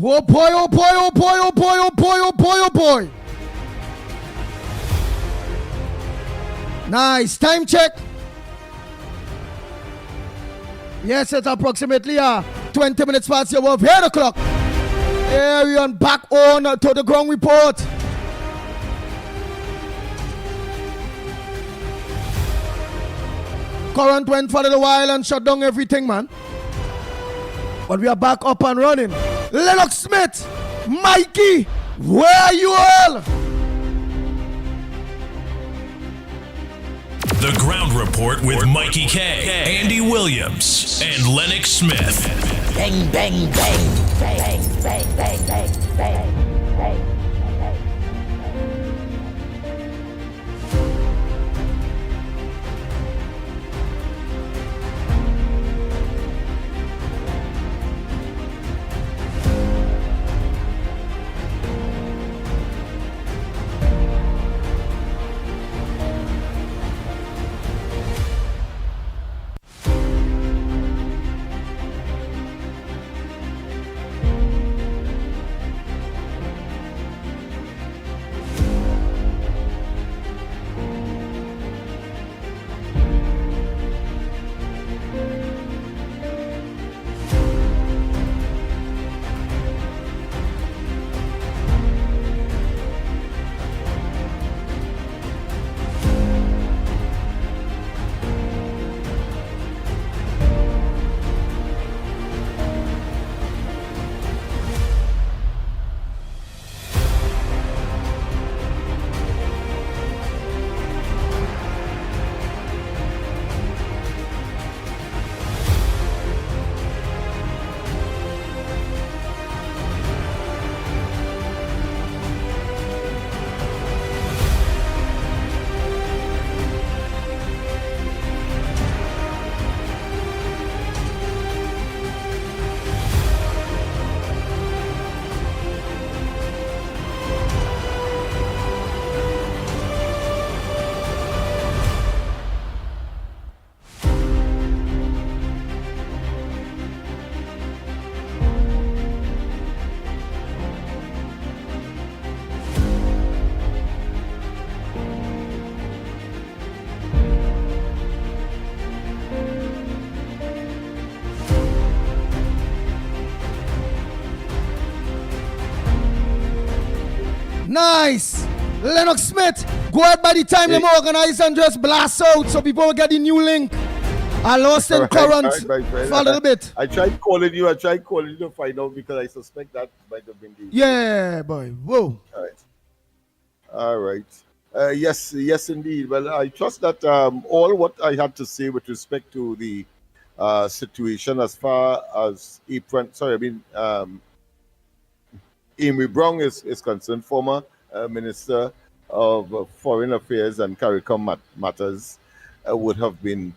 Oh boy, oh boy, oh boy, oh boy, oh boy, oh boy, oh boy. Nice. Time check. Yes, it's approximately 20 minutes past your 8 o'clock. Everyone back on to the ground report. Current went for a little while and shut down everything, man. But we are back up and running. Lennox Smith, Mickie, where are you all? The Ground Report with Mickie K, Andy Williams, and Lennox Smith. Bang, bang, bang, bang, bang, bang, bang, bang, bang. Nice. Lennox Smith, go out by the time them organize and just blast out so people will get the new link. I lost in current for a little bit. I tried calling you to find out because I suspect that might have been the... Yeah, boy. Whoa. All right. Yes, indeed. Well, I trust that all what I had to say with respect to the situation as far as Amy Brown is concerned, former Minister of Foreign Affairs and CARICOM matters, would have been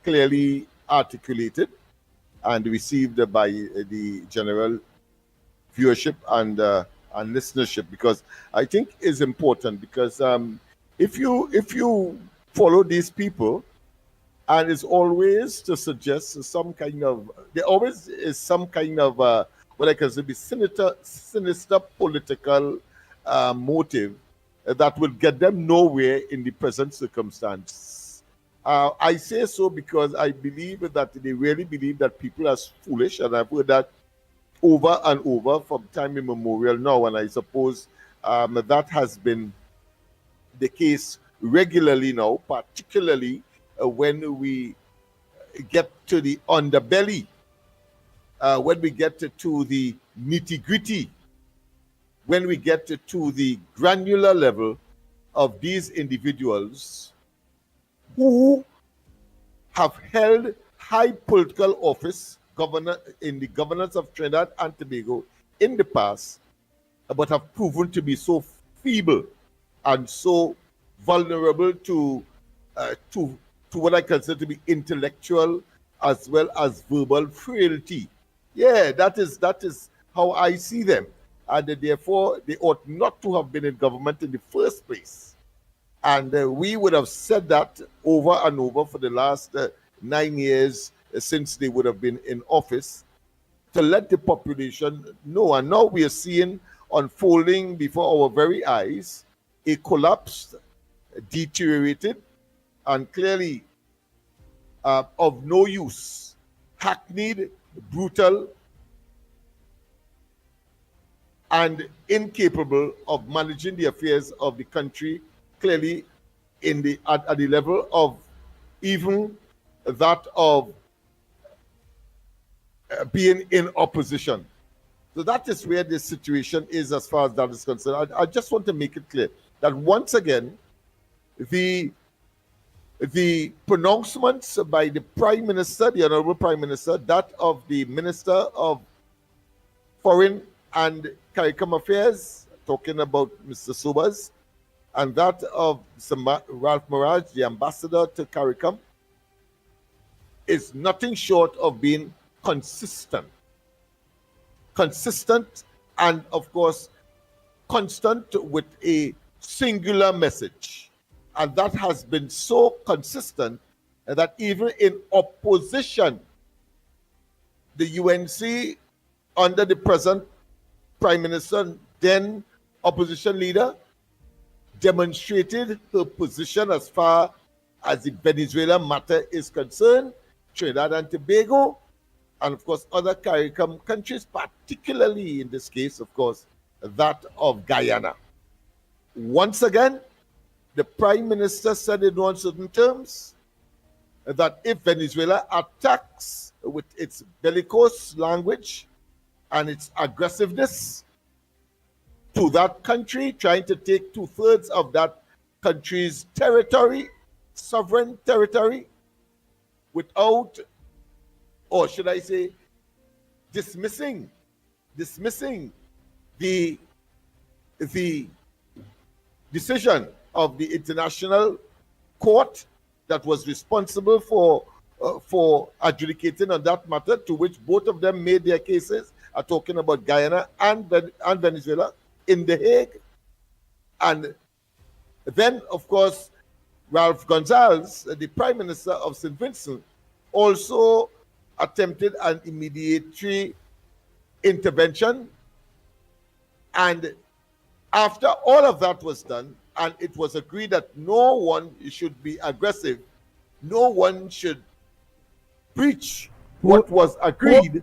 clearly articulated and received by the general viewership and listenership, because I think it's important, because if you follow these people, and it's always to suggest some kind of, there always is some kind of what I can say be sinister political motive that will get them nowhere in the present circumstance. I say so because I believe that they really believe that people are foolish, and I've heard that over and over from time immemorial now, and I suppose that has been the case regularly now, particularly when we get to the underbelly, when we get to the nitty-gritty, when we get to the granular level of these individuals who have held high political office in the governance of Trinidad and Tobago in the past, but have proven to be so feeble and so vulnerable to what I consider to be intellectual as well as verbal frailty. Yeah, that is how I see them. And therefore, they ought not to have been in government in the first place. And we would have said that over and over for the last 9 years since they would have been in office. to let the population know. And now we are seeing unfolding before our very eyes a collapsed, deteriorated, and clearly of no use, hackneyed, brutal, and incapable of managing the affairs of the country, clearly at the level of even that of being in opposition. So that is where this situation is as far as that is concerned. I just want to make it clear that once again, the pronouncements by the Prime Minister, the Honorable Prime Minister, that of the Minister of Foreign and CARICOM Affairs, talking about Mr. Sobers, and that of Ralph Mirage, the ambassador to CARICOM, is nothing short of being consistent. Consistent and, of course, constant with a singular message. And that has been so consistent that even in opposition, the UNC, under the present Prime Minister, then opposition leader, demonstrated her position as far as the Venezuela matter is concerned, Trinidad and Tobago, and of course other CARICOM countries, particularly in this case, of course, that of Guyana. Once again, the Prime Minister said in no uncertain terms that if Venezuela attacks with its bellicose language and its aggressiveness to that country, trying to take 2/3 of that country's territory, sovereign territory, without, or should I say, dismissing the decision of the International Court that was responsible for adjudicating on that matter, to which both of them made their cases, are talking about Guyana and Venezuela in The Hague. And then, of course, Ralph Gonsalves, the Prime Minister of St. Vincent, also attempted an immediate intervention. And after all of that was done, and it was agreed that no one should be aggressive, no one should breach what was agreed,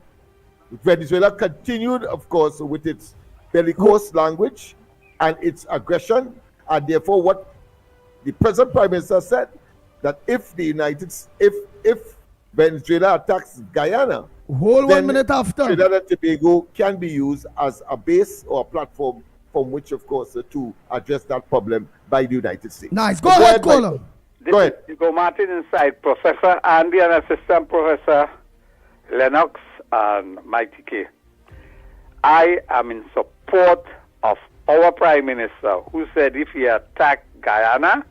Venezuela continued, of course, with its bellicose language and its aggression. And therefore, what the present Prime Minister said, that if Venezuela attacks Guyana, whole 1 minute after, Trinidad and Tobago can be used as a base or a platform from which, of course, to address that problem by the United States. Nice. Go ahead, caller. Go ahead. You go, Martin, inside Professor Andy and Assistant Professor Lennox and Mickie. I am in support of our Prime Minister, who said if he attacked Guyana,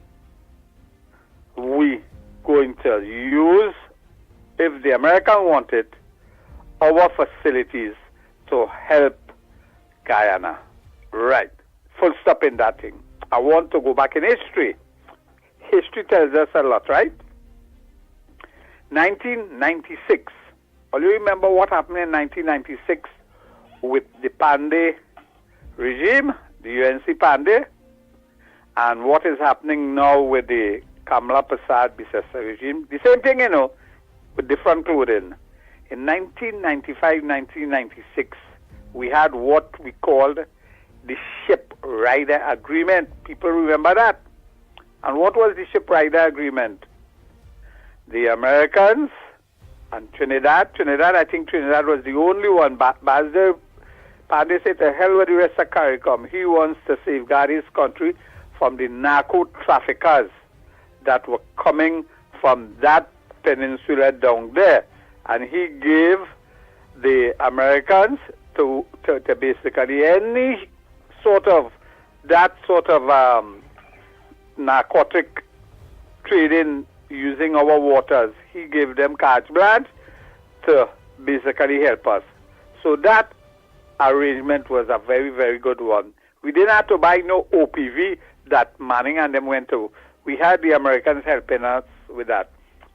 we going to use, if the American want it, our facilities to help Guyana. Right. Full stop in that thing. I want to go back in history. History tells us a lot, right? 1996. Will you remember what happened in 1996 with the Pandey regime, the UNC Pandey, and what is happening now with the Kamala Prasad-Bissessa regime? The same thing, with different clothing. In 1995, 1996, we had what we called the Ship Rider Agreement. People remember that? And what was the Ship Rider Agreement? The Americans and Trinidad, I think Trinidad was the only one, but Pandey said, to hell with the rest of CARICOM. He wants to safeguard his country from the narco traffickers that were coming from that peninsula down there. And he gave the Americans to basically any sort of narcotic trading using our waters. He gave them carte blanche to basically help us. So that arrangement was a very, very good one. We didn't have to buy no OPV that Manning and them went to. We had the Americans helping us with that.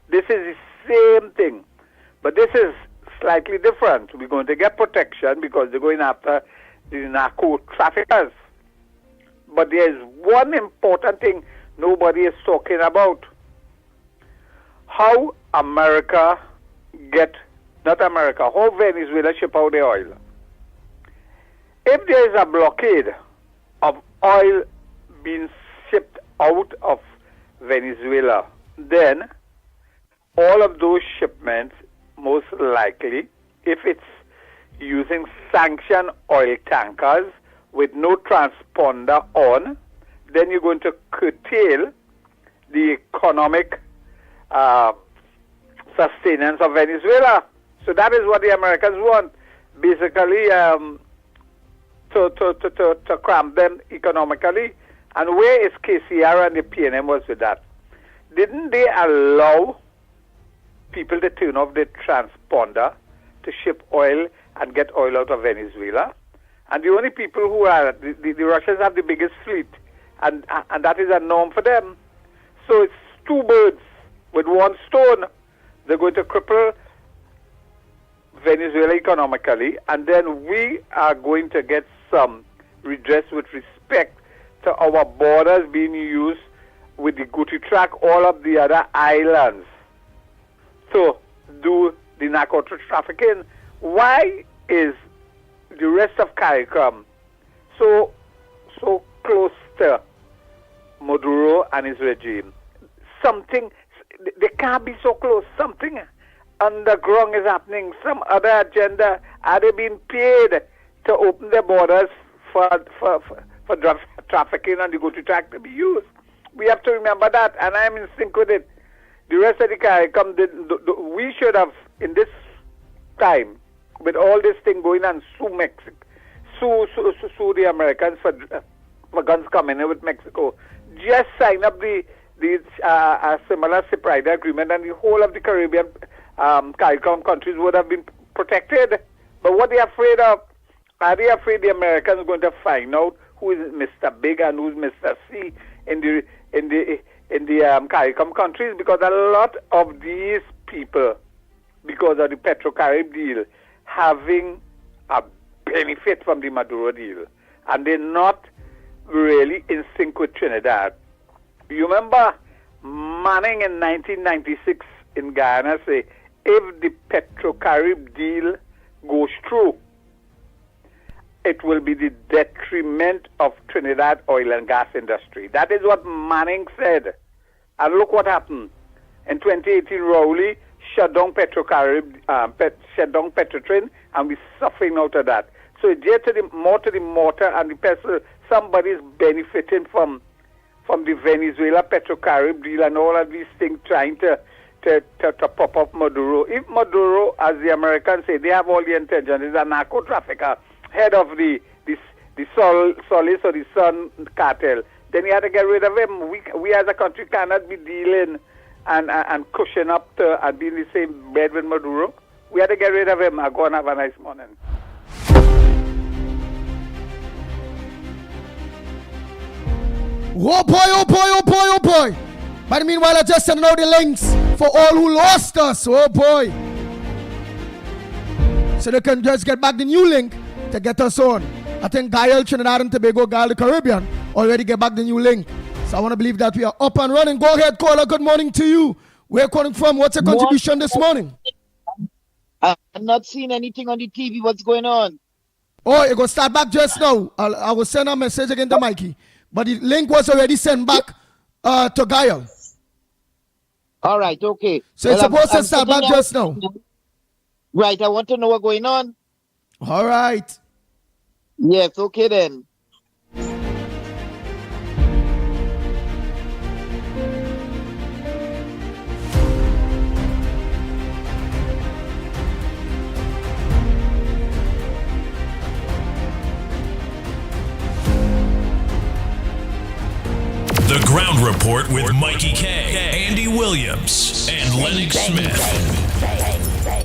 This is the same thing. But this is slightly different. We're going to get protection because they're going after the narco traffickers. But there's one important thing nobody is talking about. How America how Venezuela ship out the oil. If there is a blockade of oil being shipped out of Venezuela, then all of those shipments, most likely, if it's using sanctioned oil tankers with no transponder on, then you're going to curtail the economic sustenance of Venezuela. So that is what the Americans want, basically, to cramp them economically. And where is KCR and the PNM was with that? Didn't they allow people to turn off the transponder to ship oil and get oil out of Venezuela? And the only people who are, the Russians have the biggest fleet, and that is a norm for them. So it's two birds with one stone. They're going to cripple Venezuela economically, and then we are going to get some redress with respect to our borders being used with the Guti track, all of the other islands, to do the narco trafficking. Why is the rest of CARICOM so close to Maduro and his regime? Something, they can't be so close. Something underground is happening. Some other agenda. Are they being paid to open their borders for drug trafficking and the go-to track to be used? We have to remember that, and I'm in sync with it. The rest of the CARICOM, we should have, in this time, with all this thing going on, sue Mexico, sue the Americans for guns coming in with Mexico. Just sign up the similar CPEP agreement, and the whole of the Caribbean CARICOM countries would have been protected. But what they are afraid of? Are they afraid the Americans are going to find out who is Mr. Big and who is Mr. C in the CARICOM countries? Because a lot of these people, because of the Petro-Carib deal, having a benefit from the Maduro deal, and they're not really in sync with Trinidad. You remember Manning in 1996 in Guyana say, if the Petro-Carib deal goes through, it will be the detriment of Trinidad oil and gas industry. That is what Manning said. And look what happened. In 2018, Rowley shut down Petro-Carib, shut down Petrotrin, and we're suffering out of that. So it's just to the mortar and the pestle. Somebody's benefiting from the Venezuela Petro-Carib deal and all of these things, trying to prop up Maduro. If Maduro, as the Americans say, they have all the intention, is a narco trafficker, head of the Solis or the Sun cartel, then you have to get rid of him. We as a country cannot be dealing and cushion up to and be in the same bed with Maduro. We have to get rid of him. I'll go and have a nice morning. Oh boy, oh boy, oh boy, oh boy. But meanwhile, I just sent out the links for all who lost us. Oh boy. So they can just get back the new link to get us on. I think Guyana, Trinidad and Tobago, Guyana, the Caribbean already get back the new link. So I want to believe that we are up and running. Go ahead, caller. Good morning to you. Where are you calling from? What's your contribution this morning? I'm not seeing anything on the TV. What's going on? Oh, it will start back just now. I will send a message again to Mickie. But the link was already sent back to Guyana. All right, okay. So it's supposed to start back just now. Right, I want to know what's going on. All right. Yes, okay then. The Ground Report with Mickie K, Andy Williams, and Lennox Smith.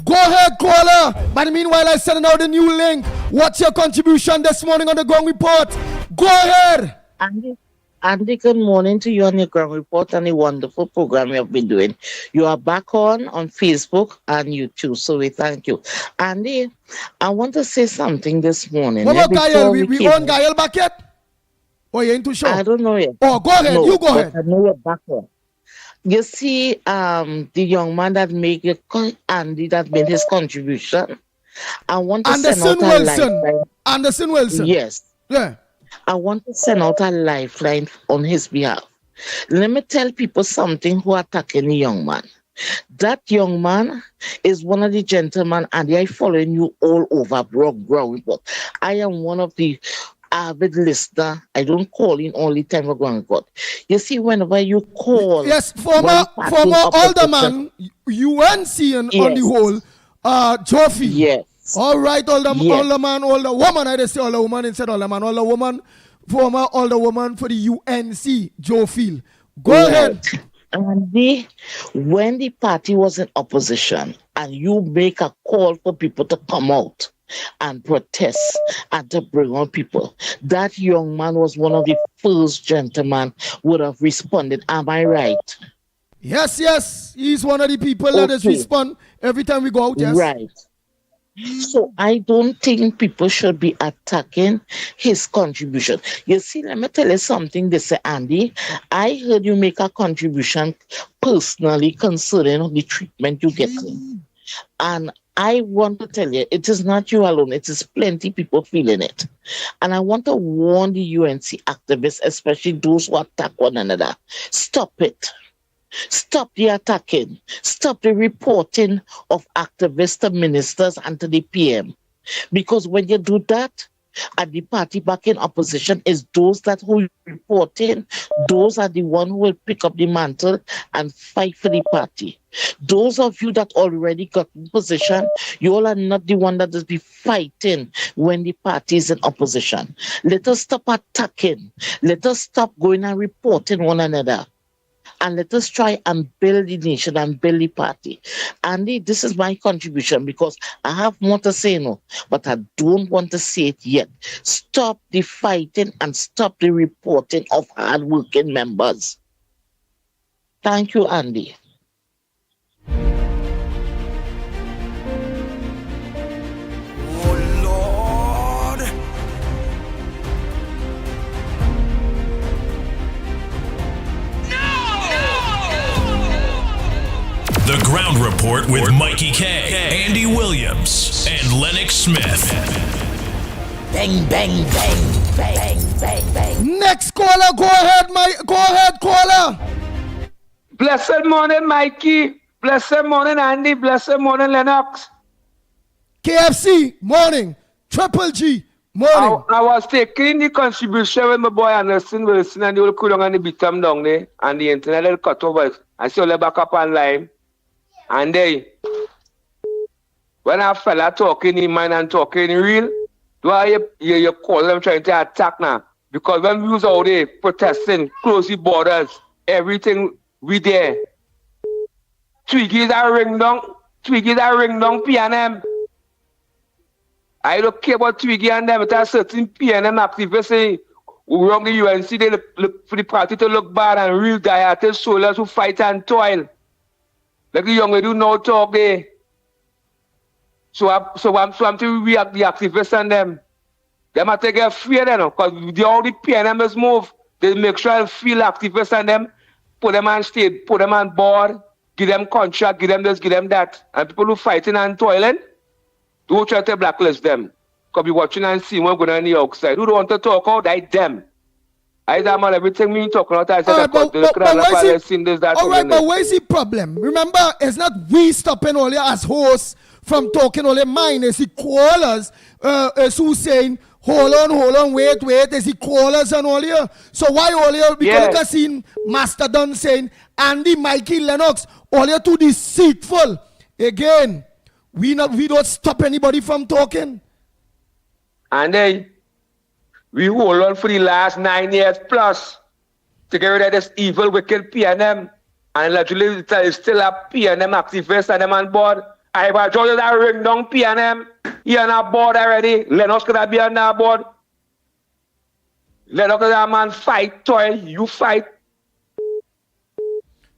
Go ahead, caller. But meanwhile, I send out the new link. What's your contribution this morning on the Ground Report? Go ahead. Andy, Andy, good morning to you on your ground report and the wonderful program you have been doing. You are back on Facebook and YouTube, so we thank you. Andy, I want to say something this morning. What about Gael? Before We came on on. Gael back yet? Or you ain't too sure? I don't know yet. Oh, go ahead. No, You go but ahead. I know we're back on. You see, the young man that Andy that made his contribution. I want to Anderson send out a Wilson. lifeline. Anderson Wilson. Yes. Yeah. I want to send out a lifeline on his behalf. Let me tell people something who are attacking the young man. That young man is one of the gentlemen, and I following you all over ground report. I am one of the avid listener. I don't call in only time for ground report. You see, whenever you call, Yes, former alderman, UNC on the whole, Joffy. Yes. All right, alderman, alderwoman. I just say alderwoman instead of alderman. Alderwoman, former alderwoman for the UNC, Joe Field. Go ahead. And when the party was in opposition and you make a call for people to come out and protest and to bring on people, that young man was one of the first gentlemen would have responded. Am I right? Yes. He's one of the people that is respond every time we go out. Yes. Right. So I don't think people should be attacking his contribution. You see, let me tell you something. They say, Andy, I heard you make a contribution personally concerning the treatment you get. And I want to tell you, it is not you alone. It is plenty people feeling it. And I want to warn the UNC activists, especially those who attack one another. Stop it. Stop the attacking. Stop the reporting of activists to ministers and to the PM. Because when you do that, and the party back in opposition is those that who reporting, those are the one who will pick up the mantle and fight for the party. Those of you that already got in position, you all are not the one that will be fighting when the party is in opposition. Let us stop attacking. Let us stop going and reporting one another. And let us try and build the nation and build the party. Andy, this is my contribution because I have more to say now, but I don't want to say it yet. Stop the fighting and stop the reporting of hard-working members. Thank you, Andy. The Ground Report with Mickie K, Andy Williams, and Lennox Smith. Bang, bang, bang, bang, bang, bang. Next caller, go ahead, caller. Blessed morning, Mickie. Blessed morning, Andy. Blessed morning, Lennox. KFC, morning. Triple G, morning. I was taking the contribution with my boy Anderson Wilson and the old cool and the beat them down there and the internet will cut over. I saw them back up online. And when a fella talking in mind and talking in real, do I you call them trying to attack now? Because when we was out there protesting, close the borders, everything we there. Twiggy that ring down PNM. I don't care about Twiggy and them, but a certain PNM activists say we wrong the UNC, they look for the party to look bad and real dieted soldiers who fight and toil. Like the young lady do now talk there. So I'm to react the activists and them. They might take a fear then, because all the PNMs move. They make sure I feel activists and them, put them on stage, put them on board, give them contract, give them this, give them that. And people who fighting and toiling, don't try to blacklist them. Because be watching and seeing what's going on the outside. Who don't want to talk out, I them. I damn everything me talking about. I said, but where's the problem? Remember, it's not we stopping all as hosts from talking all mine. It's the callers who saying, hold on, wait. It's the callers and all here. So why all here? Because I seen Mastodon saying, Andy, Mickie, Lennox, all here too deceitful. Again, we don't stop anybody from talking. And we hold on for the last 9 years plus to get rid of this evil, wicked PNM. And literally, it's still a PNM activist and them on board. I have told that ring down PNM. You're on board already. Lennox could be on board. Lennox is a man fight, toil, you fight.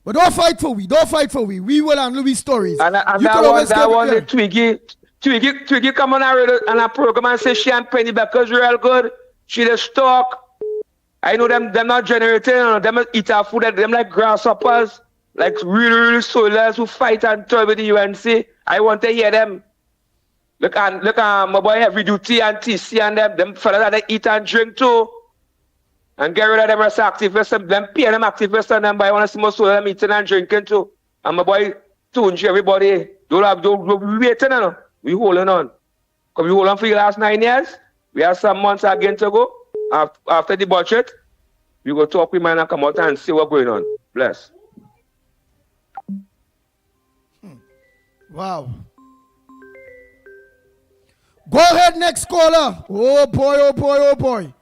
But don't fight for we. Don't fight for we. We will handle we stories. And You that could always one, give- the Twiggy come on a program and say she and Penny because real good. She just talk. I know them not generating, them eat our food, them like grasshoppers, like really soldiers who fight and toy with the UNC. I want to hear them. Look my boy Heavy Duty and TC and them fellas that they eat and drink too. And get rid of them as activists, them pay them activists and them but I want to see more so them eating and drinking too. And my boy Tunji, everybody, don't waiting on. We holding on. Because we hold on for the last 9 years. We have some months again to go. After the budget, we go talk with man and come out and see what's going on. Bless. Wow. Go ahead, next caller. Oh boy, oh boy, oh boy.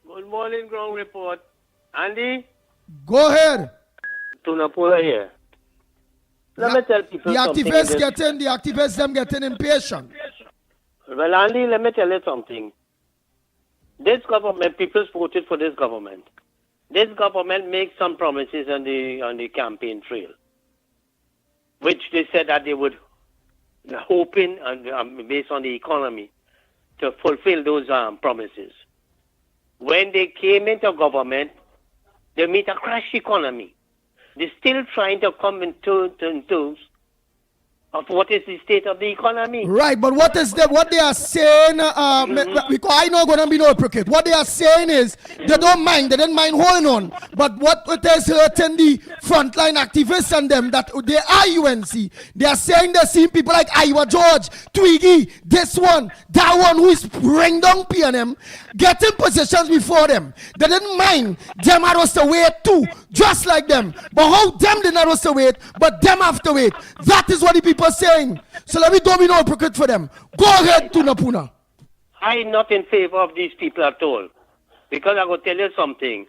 Good morning, ground report. Andy, Go ahead. Tunapola here. Let me tell people The something. activists them getting impatient. Well, Andy, let me tell you something. This government, people voted for this government. This government makes some promises on the campaign trail, which they said that they would hoping and based on the economy to fulfill those promises. When they came into government, they meet a crash economy. They're still trying to come into of what is the state of the economy. Right, but what they are saying, because I know going to be no hypocrite. What they are saying is they didn't mind holding on. But what it is hurting the frontline activists and them that they are UNC. They are saying they're seeing people like Iowa George, Twiggy, this one, that one who is bring down PNM, getting positions before them. They didn't mind them had to wait too, just like them. But how them did not have to wait, but them have to wait. That is what the people saying. So let me don't be no hypocrite for them. Go ahead, Tunapuna. I'm not in favor of these people at all. Because I will tell you something.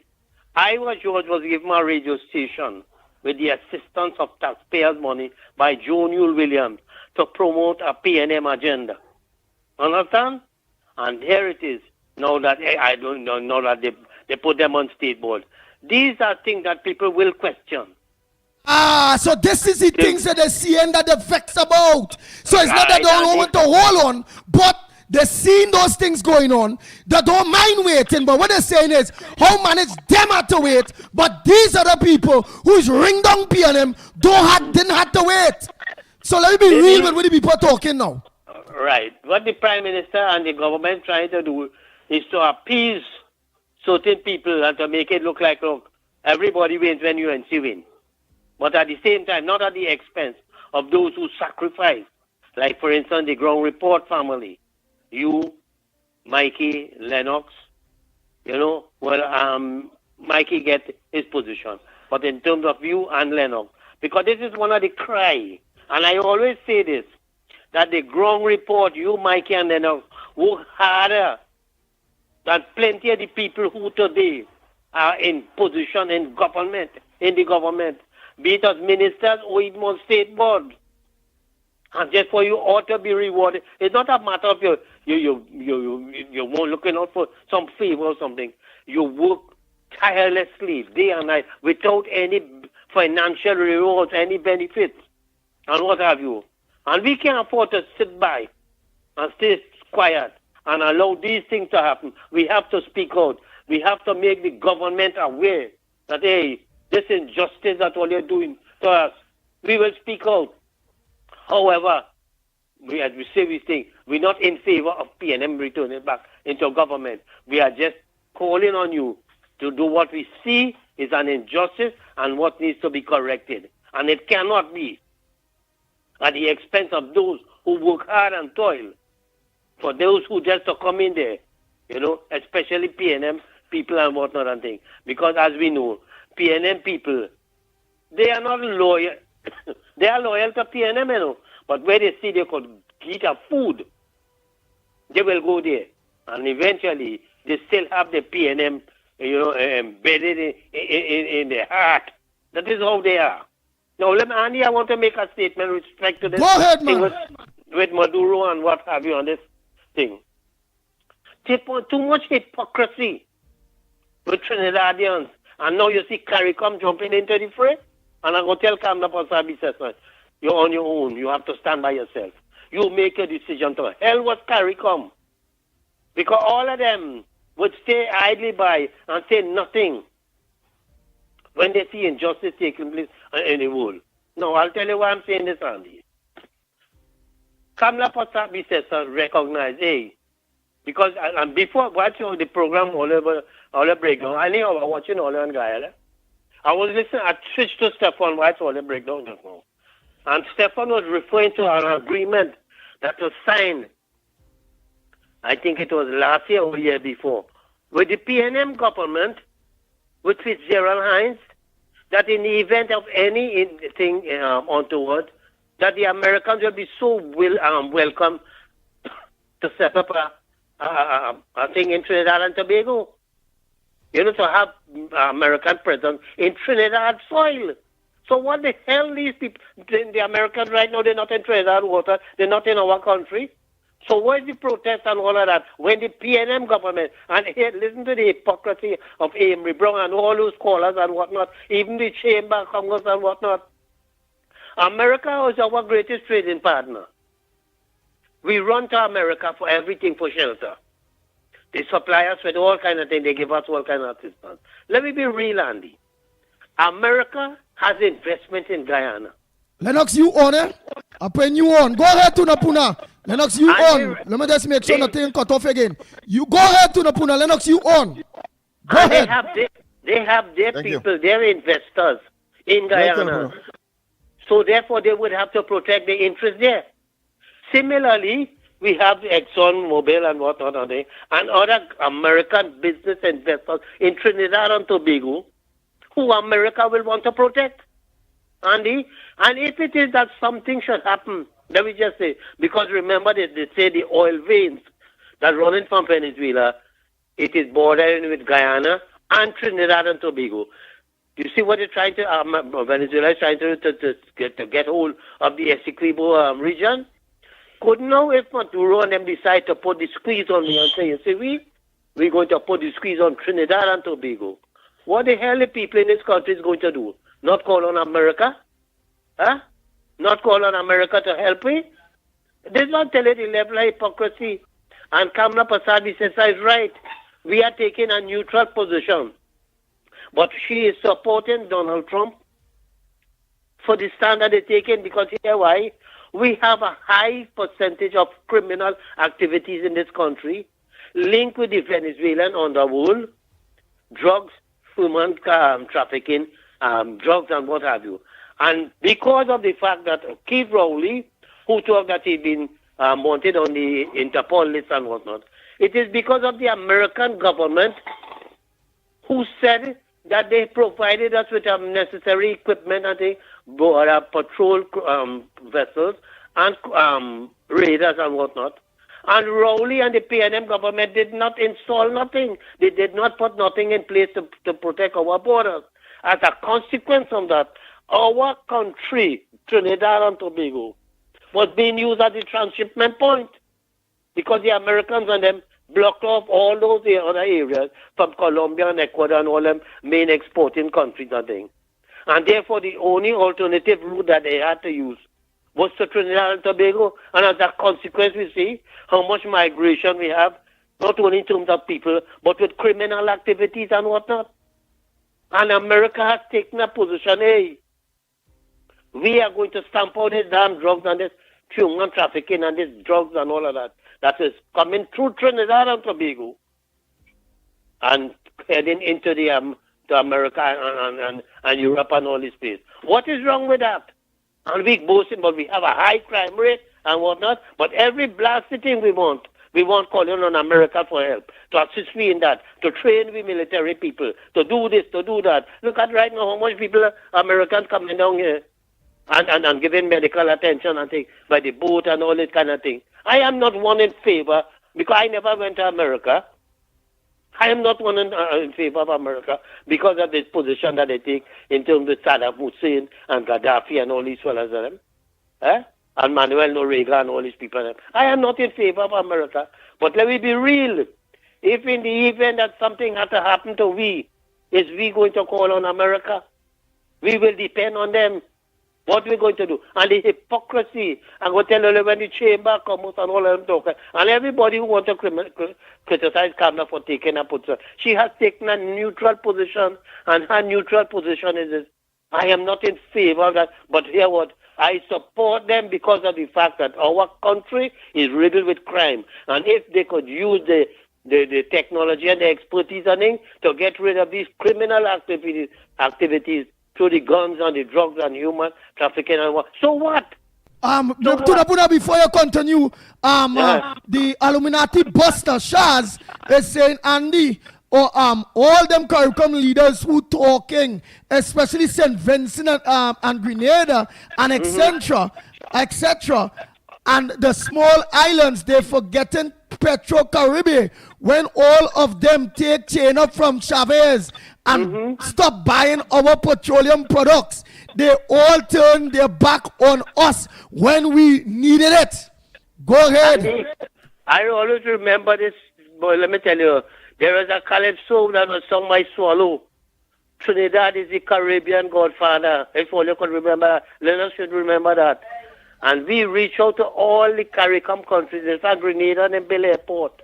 Iowa George was given a radio station with the assistance of taxpayers' money by Joe Newell Williams to promote a PNM agenda. Understand? And here it is. Now that I don't know that they put them on state board. These are things that people will question. So this is the things that they're seeing that they're vexed about. So it's not that they don't want to hold on, but they're seeing those things going on. They don't mind waiting, but what they're saying is, how manage them have to wait, but these are the people who's ring down PNM didn't have to wait. So let me be real with what the people are talking now. Right. What the Prime Minister and the government trying to do is to appease certain people and to make it look like, look, everybody wins when UNC win. But at the same time, not at the expense of those who sacrifice. Like, for instance, the ground report family. You, Mickie, Lennox, Mickie get his position. But in terms of you and Lennox, because this is one of the cry, and I always say this, that the ground report, you, Mickie, and Lennox, work harder than plenty of the people who today are in position in the government, be it as ministers or even on state board. And therefore you ought to be rewarded. It's not a matter of you won't looking out for some favor or something. You work tirelessly day and night without any financial rewards, any benefits, and what have you. And we can't afford to sit by and stay quiet and allow these things to happen. We have to speak out. We have to make the government aware that, hey, this injustice that all you're doing to us, we will speak out. However, as we say, we think we're not in favor of PNM returning back into government. We are just calling on you to do what we see is an injustice and what needs to be corrected. And it cannot be at the expense of those who work hard and toil. For those who just to come in there, especially PNM people and whatnot and things. Because as we know, PNM people, they are not loyal. They are loyal to PNM, but where they see they could get a food, they will go there. And eventually, they still have the PNM, embedded in their heart. That is how they are. Now, Andy, I want to make a statement with respect to this. Go ahead, man. With Maduro and what have you on this thing. Too much hypocrisy. with Trinidadians. And now you see CARICOM jumping into the fray. And I'm going to tell Kamla Pasabi Sesson, you're on your own. You have to stand by yourself. You make a decision to hell with CARICOM. Because all of them would stay idly by and say nothing when they see injustice taking place in the world. Now, I'll tell you why I'm saying this, Andy. Kamla Pasabi Sesson recognize, hey, because and before watching the program, all the breakdown, I knew I was watching Venezuela and Guyana. I was listening, I switched to Stefan White's all the breakdown just now. And Stefan was referring to an agreement that was signed, I think it was last year or year before, with the PNM government, with Fitzgerald Hines, that in the event of anything untoward, that the Americans will be so welcome to set up a thing in Trinidad and Tobago. You know, to have American presence in Trinidad soil. So what the hell these people, the Americans right now, they're not in Trinidad water, they're not in our country. So where's the protest and all of that? When the PNM government, and here, listen to the hypocrisy of Amory Brown and all those callers and whatnot, even the Chamber of Congress and whatnot. America is our greatest trading partner. We run to America for everything, for shelter. They supply us with all kind of things. They give us all kind of assistance. Let me be real, Andy. America has investment in Guyana. Lennox, you on it? I put you on. Go ahead to Napuna. Lennox, you on. Let me just make sure nothing cut off again. You go ahead to Napuna. Lennox, you on. Go ahead. They have their people, their investors in Guyana. So therefore, they would have to protect the interest there. Similarly, we have Exxon Mobil and whatnot, and other American business investors in Trinidad and Tobago who America will want to protect. Andy, and if it is that something should happen, let me just say, because remember they say the oil veins that run in from Venezuela, it is bordering with Guyana and Trinidad and Tobago. You see what they're trying to, Venezuela is trying to get hold of the Essequibo region? Could now, if Maduro and them decide to put the squeeze on me and say, you see, we're going to put the squeeze on Trinidad and Tobago. What the hell the people in this country is going to do? Not call on America? Huh? Not call on America to help me? This one tell you the level of hypocrisy. And Kamla Pasabi says is right. We are taking a neutral position. But she is supporting Donald Trump for the stand that they're taking, because here why? We have a high percentage of criminal activities in this country linked with the Venezuelan underworld, drugs, human trafficking, drugs and what have you. And because of the fact that Keith Rowley, who thought that he'd been wanted on the Interpol list and whatnot, it is because of the American government who said that they provided us with necessary equipment and patrol vessels and radars and whatnot. And Rowley and the PNM government did not install nothing. They did not put nothing in place to protect our borders. As a consequence of that, our country, Trinidad and Tobago, was being used as a transshipment point because the Americans and them blocked off all those other areas from Colombia and Ecuador and all them main exporting countries and things. And therefore, the only alternative route that they had to use was to Trinidad and Tobago. And as a consequence, we see how much migration we have, not only in terms of people, but with criminal activities and whatnot. And America has taken a position, hey, we are going to stamp out this damn drugs and this human trafficking and this drugs and all of that. That is coming through Trinidad and Tobago and heading into the to America and Europe and all this place. What is wrong with that? And we boasting, but we have a high crime rate and whatnot. But every blasted thing we want calling on America for help, to assist me in that, to train we military people, to do this, to do that. Look at right now how much people, Americans coming down here and giving medical attention and things by the boat and all this kind of thing. I am not one in favor, because I never went to America. I am not one in favor of America because of this position that they take in terms of Saddam Hussein and Gaddafi and all these fellas of them. And Manuel Noriega and all these people. I am not in favor of America. But let me be real. If in the event that something had to happen to we, is we going to call on America? We will depend on them. What we going to do? And the hypocrisy. I'm going to tell you when the chamber comes and all of them talk. And everybody who wants to criticize Kamala for taking a position, she has taken a neutral position. And her neutral position is this. I am not in favor of that. But hear what? I support them because of the fact that our country is riddled with crime. And if they could use the technology and the expertise and things to get rid of these criminal activities through the guns and the drugs and human trafficking and what. So what? Before you continue, the Illuminati buster Shaz is saying, Andy, all them CARICOM leaders who talking, especially St. Vincent and Grenada and etc., and the small islands, they're forgetting Petro-Caribbean when all of them take chain up from Chavez and stop buying our petroleum products. They all turn their back on us when we needed it. Go ahead. I always remember this, boy, let me tell you, there was a college song that was sung by Swallow. Trinidad is the Caribbean godfather. If all you could remember, Lennox should remember that. And we reach out to all the CARICOM countries, in fact, Grenada and Bill Airport.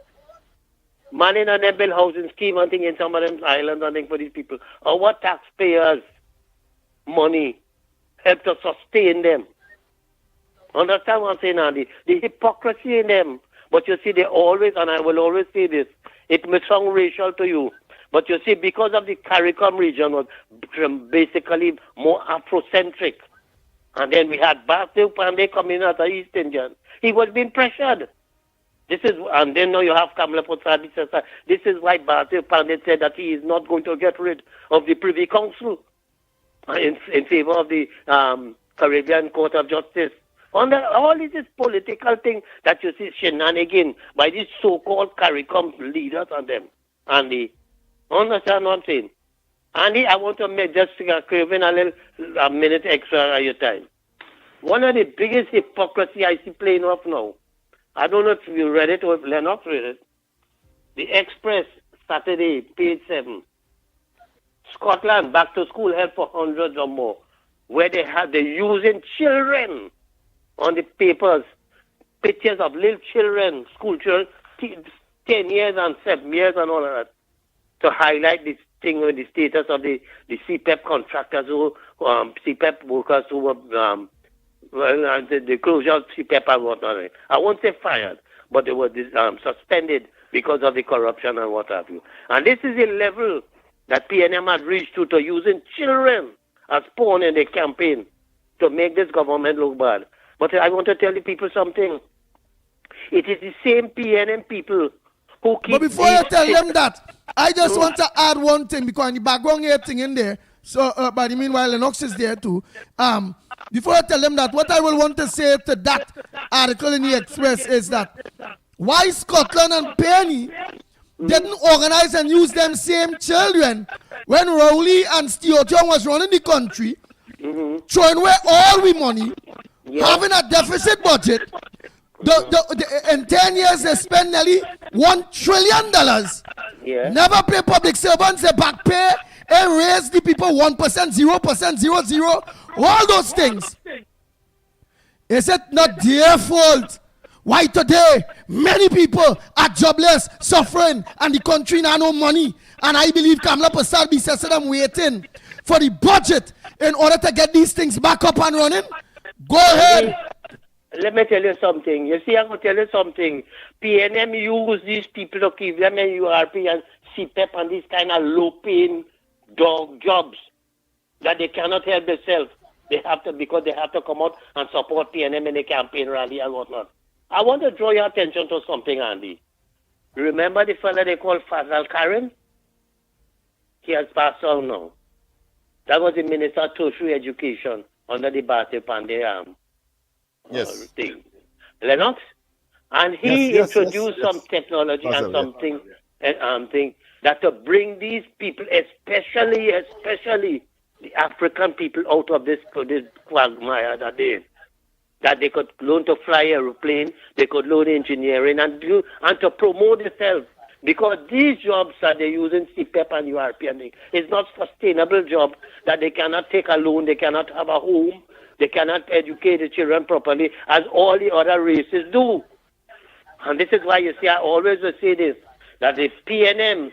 Manning and build housing scheme and thing in some of them islands and thing for these people. Our taxpayers' money help to sustain them. Understand what I'm saying, Andy? The hypocrisy in them. But you see, they always, and I will always say this, it may sound racial to you, but you see, because of the CARICOM region was basically more Afrocentric. And then we had Basil Pandey coming out of East Indian. He was being pressured. This is, and then now you have Kamala Prasad. This is why Basil Pandey said that he is not going to get rid of the Privy Council in favor of the Caribbean Court of Justice. All this is political thing that you see shenanigan by these so-called CARICOM leaders and them. Andy, understand what I'm saying? Andy, I want to make just craving a minute extra of your time. One of the biggest hypocrisy I see playing off now, I don't know if you read it or if Lennox read it. The Express, Saturday, page 7. Scotland, back to school help for hundreds or more, where they're using children on the papers, pictures of little children, school children, 10 years and 7 years and all of that, to highlight this thing with the status of the CPEP contractors who, CPEP workers who were, the closure of CPEP and whatnot. I won't say fired, but they were suspended because of the corruption and what have you. And this is a level that PNM had reached to using children as pawn in the campaign to make this government look bad. But I want to tell the people something. It is the same PNM people who keep... But before you tell them that, I just want to add one thing, because in the background here thing in there, so by the meanwhile Lennox is there too. Before I tell them that, what I will want to say to that article in the Express is that why Scotland and Penny didn't organize and use them same children when Rowley and Stuart Young was running the country, throwing away all we money, having a deficit budget. In 10 years, they spent nearly $1 trillion. Never pay public servants, they back pay and raise the people 1%, 0%, 0.00, all those things. Is it not their fault? Why today many people are jobless, suffering, and the country now no money? And I believe Kamala Prasad says them waiting for the budget in order to get these things back up and running. Go ahead. Let me tell you something. You see, I'm going to tell you something. PNM use these people to give them URP and CPEP and these kind of low-paying dog jobs that they cannot help themselves. They have to, because they have to come out and support PNM in the campaign rally and whatnot. I want to draw your attention to something, Andy. Remember the fellow they call Fazal Karen? He has passed on now. That was the Minister of Tertiary Education under the Bate Pandey thing. Lennox? And he introduced some technology and something thing that to bring these people, especially the African people, out of this quagmire that they could learn to fly aeroplane, they could learn engineering and to promote themselves Because these jobs that they're using CPEP and URP, it's not sustainable job that they cannot take a loan, they cannot have a home, they cannot educate the children properly as all the other races do. And this is why you see, I always will say this, that the PNMs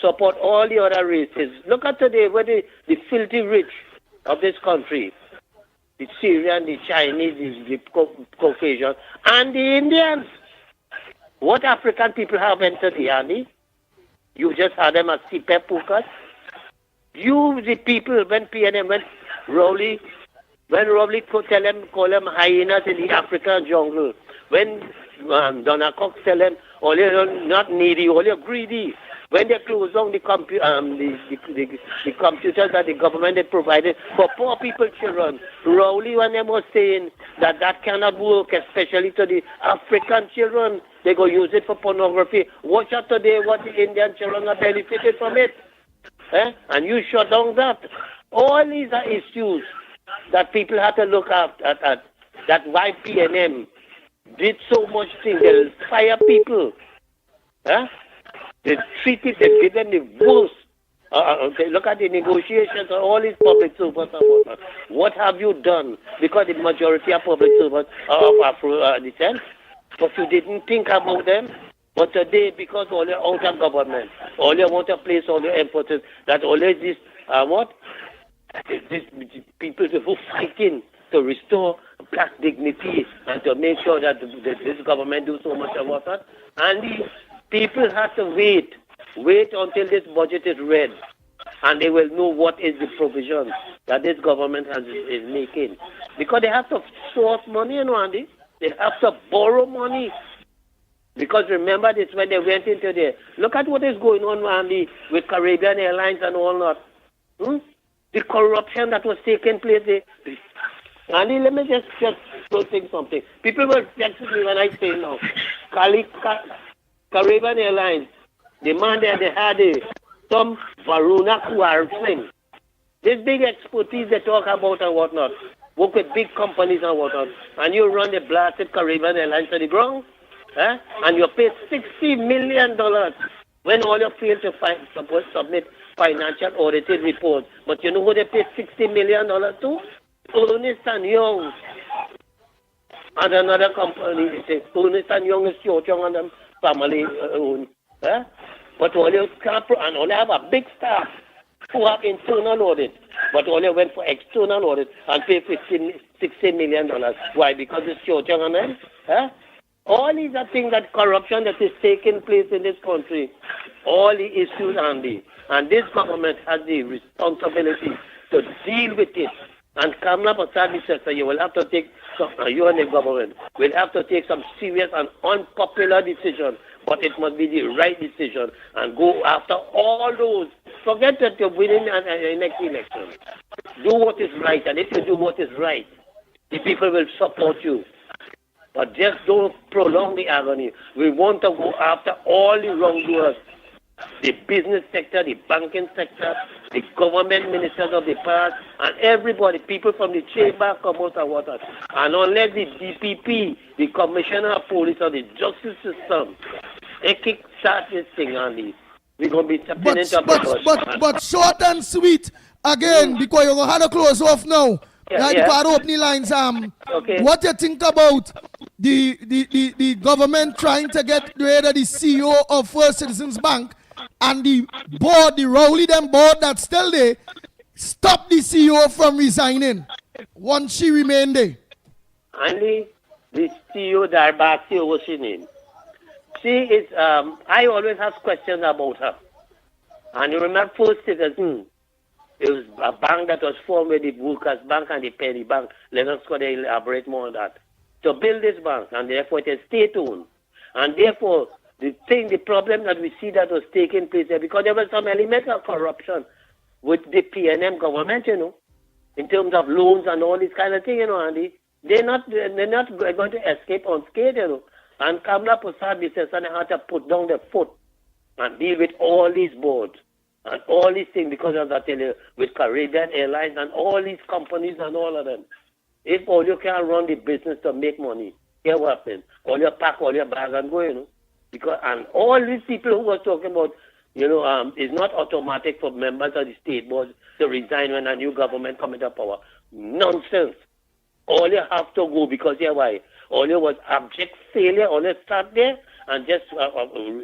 support all the other races. Look at today where the filthy rich of this country, the Syrian, the Chinese, the Caucasian, and the Indians. What African people have entered here, Andy? You just had them as CPEP focus. You, the people, when PNM, when Rowley could call them hyenas in the African jungle, when Donna Cox tell them, all you're not needy, all you're greedy. When they close down the computers that the government had provided for poor people, children, Rowley, when they was saying that cannot work, especially to the African children, they go use it for pornography. Watch out today what the Indian children are benefited from it. And you shut down that. All these are issues that people have to look at that why PNM did so much things. They'll fire people. They treated, they give them the worst. Look at the negotiations of all these public servants. What have you done? Because the majority of public servants are of Afro descent. But you didn't think about them. But today, because all you're out of government, all you want to place all your emphasis, that always this, these people who fighting to restore black dignity and to make sure that this government do so much about that. And the people have to wait until this budget is read, and they will know what is the provision that this government is making. Because they have to source money, Andy. They have to borrow money. Because remember this, when they went into there, look at what is going on, Andy, with Caribbean Airlines and all that. The corruption that was taking place there. Andy, let me just say something. People will text me when I say now, Caribbean Airlines, the man there, they had some Varuna Kuar thing. This big expertise they talk about and whatnot, work with big companies and whatnot, and you run the blasted Caribbean Airlines to the ground, and you pay $60 million when all you fail to submit financial audited reports. But you know who they pay $60 million to? Ernest and Young. And another company, they say, Ernest and Young is Cho Chong and them family owned. But all you can't, and only have a big staff who have internal audit, but only went for external audit and pay $60 million. Why? Because it's Cho Chong and them. All these are things that corruption that is taking place in this country. All the issues, Andy. And this government has the responsibility to deal with it. And Kamala Prasad says you will have to take you and the government will have to take some serious and unpopular decisions, but it must be the right decision and go after all those. Forget that you're winning the next election. Do what is right, and if you do what is right, the people will support you. But just don't prolong the agony. We want to go after all the wrongdoers. The business sector, the banking sector, the government ministers of the past, and everybody, people from the chamber, come out and water. And unless the DPP, the Commissioner of Police, or the justice system, they kick start this thing on this, we're going to be stepping into But short and sweet, again, because you're going to have to close off now. Because opening lines, okay. What you think about the government trying to get rid of the CEO of First Citizens Bank and the board, the Rowley them board that's still there, stop the CEO from resigning once she remained there? Only the CEO, Darbasi, what's her name? She is, I always have questions about her. And you remember First Citizens, it was a bank that was formed with the Workers Bank and the Penny Bank. Lennox could elaborate more on that. To build this bank, and therefore it is state-owned. And therefore, the problem that we see that was taking place there, because there was some element of corruption with the PNM government, in terms of loans and all this kind of thing, Andy. They're not going to escape unscathed, And Kamala Prasad says they had to put down their foot and deal with all these boards and all these things because of that, with Caribbean Airlines and all these companies and all of them. If all you can run the business to make money, here what happens? All you pack all your bags and go, Because and all these people who were talking about, it's not automatic for members of the state board to resign when a new government come into power. Nonsense. All you have to go because why? All you was abject failure. All you start there and just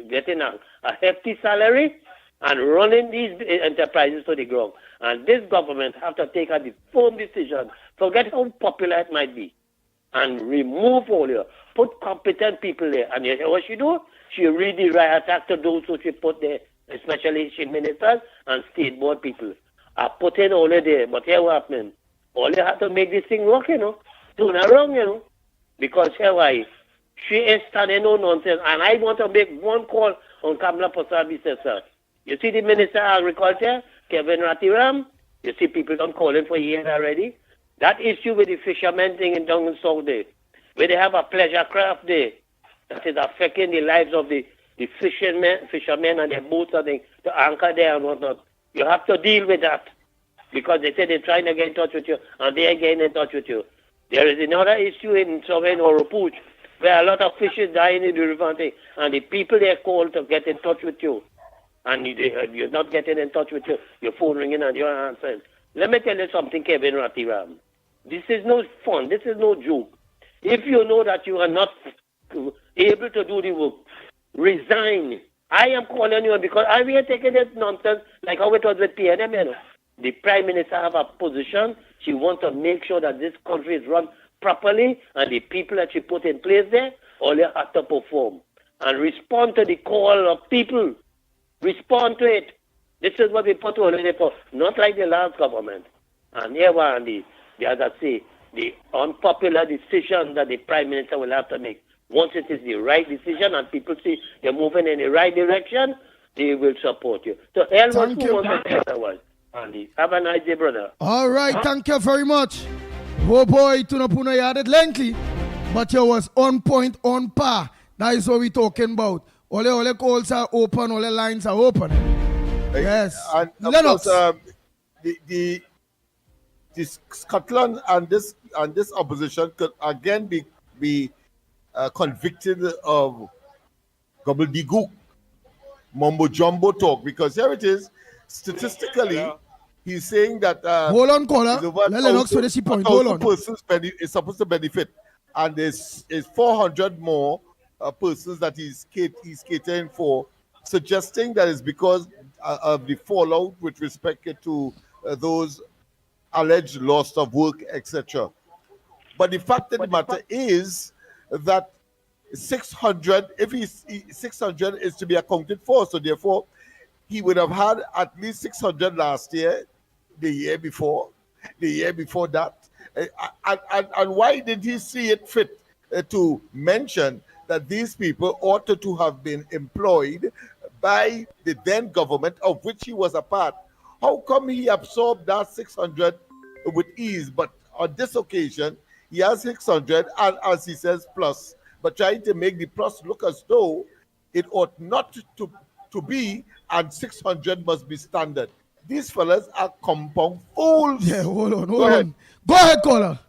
getting a hefty salary and running these enterprises to the ground. And this government have to take a firm decision. Forget how popular it might be. And remove all you. Put competent people there. And you know what she do? She really riot attack to those who she put there, especially she ministers and state board people. I put in all there. But here what happening? All you have to make this thing work, Turn around, Because here why? She is standing no nonsense. And I want to make one call on Kamala Prasad, sir. You see the Minister of Agriculture, Kevin Ratiram? You see people don't call him for years already? That issue with the fishermen thing in down in South there, where they have a pleasure craft there, that is affecting the lives of the fishermen and their boats and to anchor there and whatnot. You have to deal with that. Because they say they're trying to get in touch with you, and they are getting in touch with you. There is another issue in Sovereign or Pooch, where a lot of fish is dying in the river, and the people they are called to get in touch with you. And you're not getting in touch with you. Your phone ringing and you're answering. Let me tell you something, Kevin Ratiram. This is no fun. This is no joke. If you know that you are not able to do the work, resign. I am calling you because we are taking this nonsense like how it was with PNM. The Prime Minister have a position. She wants to make sure that this country is run properly, and the people that she put in place there, all they have to perform and respond to the call of people. Respond to it. This is what we put on it for, not like the last government. And here one the as I say, the unpopular decision that the Prime Minister will have to make. Once it is the right decision and people see you're moving in the right direction, they will support you. So hell was who wants to say otherwise. Andy, have a nice day, brother. All right, thank you very much. Oh boy, Tunapuna, you had it lengthy, but you was on point, on par. That is what we're talking about. All the calls are open, all the lines are open. Yes. And of Lennox. course, the Scotland and this opposition could again be convicted of gobbledygook, mumbo jumbo talk, because here it is. Statistically, he's saying that hold on, caller. Let Lennox finish the point. Hold on. Persons is supposed to benefit, and there's 400 more persons that he's catering for, suggesting that it's because of the fallout with respect to those alleged loss of work, etc. But the fact of the matter is that 600, if 600 is to be accounted for, so therefore he would have had at least 600 last year, the year before that. And why did he see it fit to mention that these people ought to have been employed by the then government of which he was a part? How come he absorbed that 600 with ease, but on this occasion he has 600 and, as he says, plus, but trying to make the plus look as though it ought not to be, and 600 must be standard. These fellas are compound fools. Yeah, hold on. Go ahead, caller.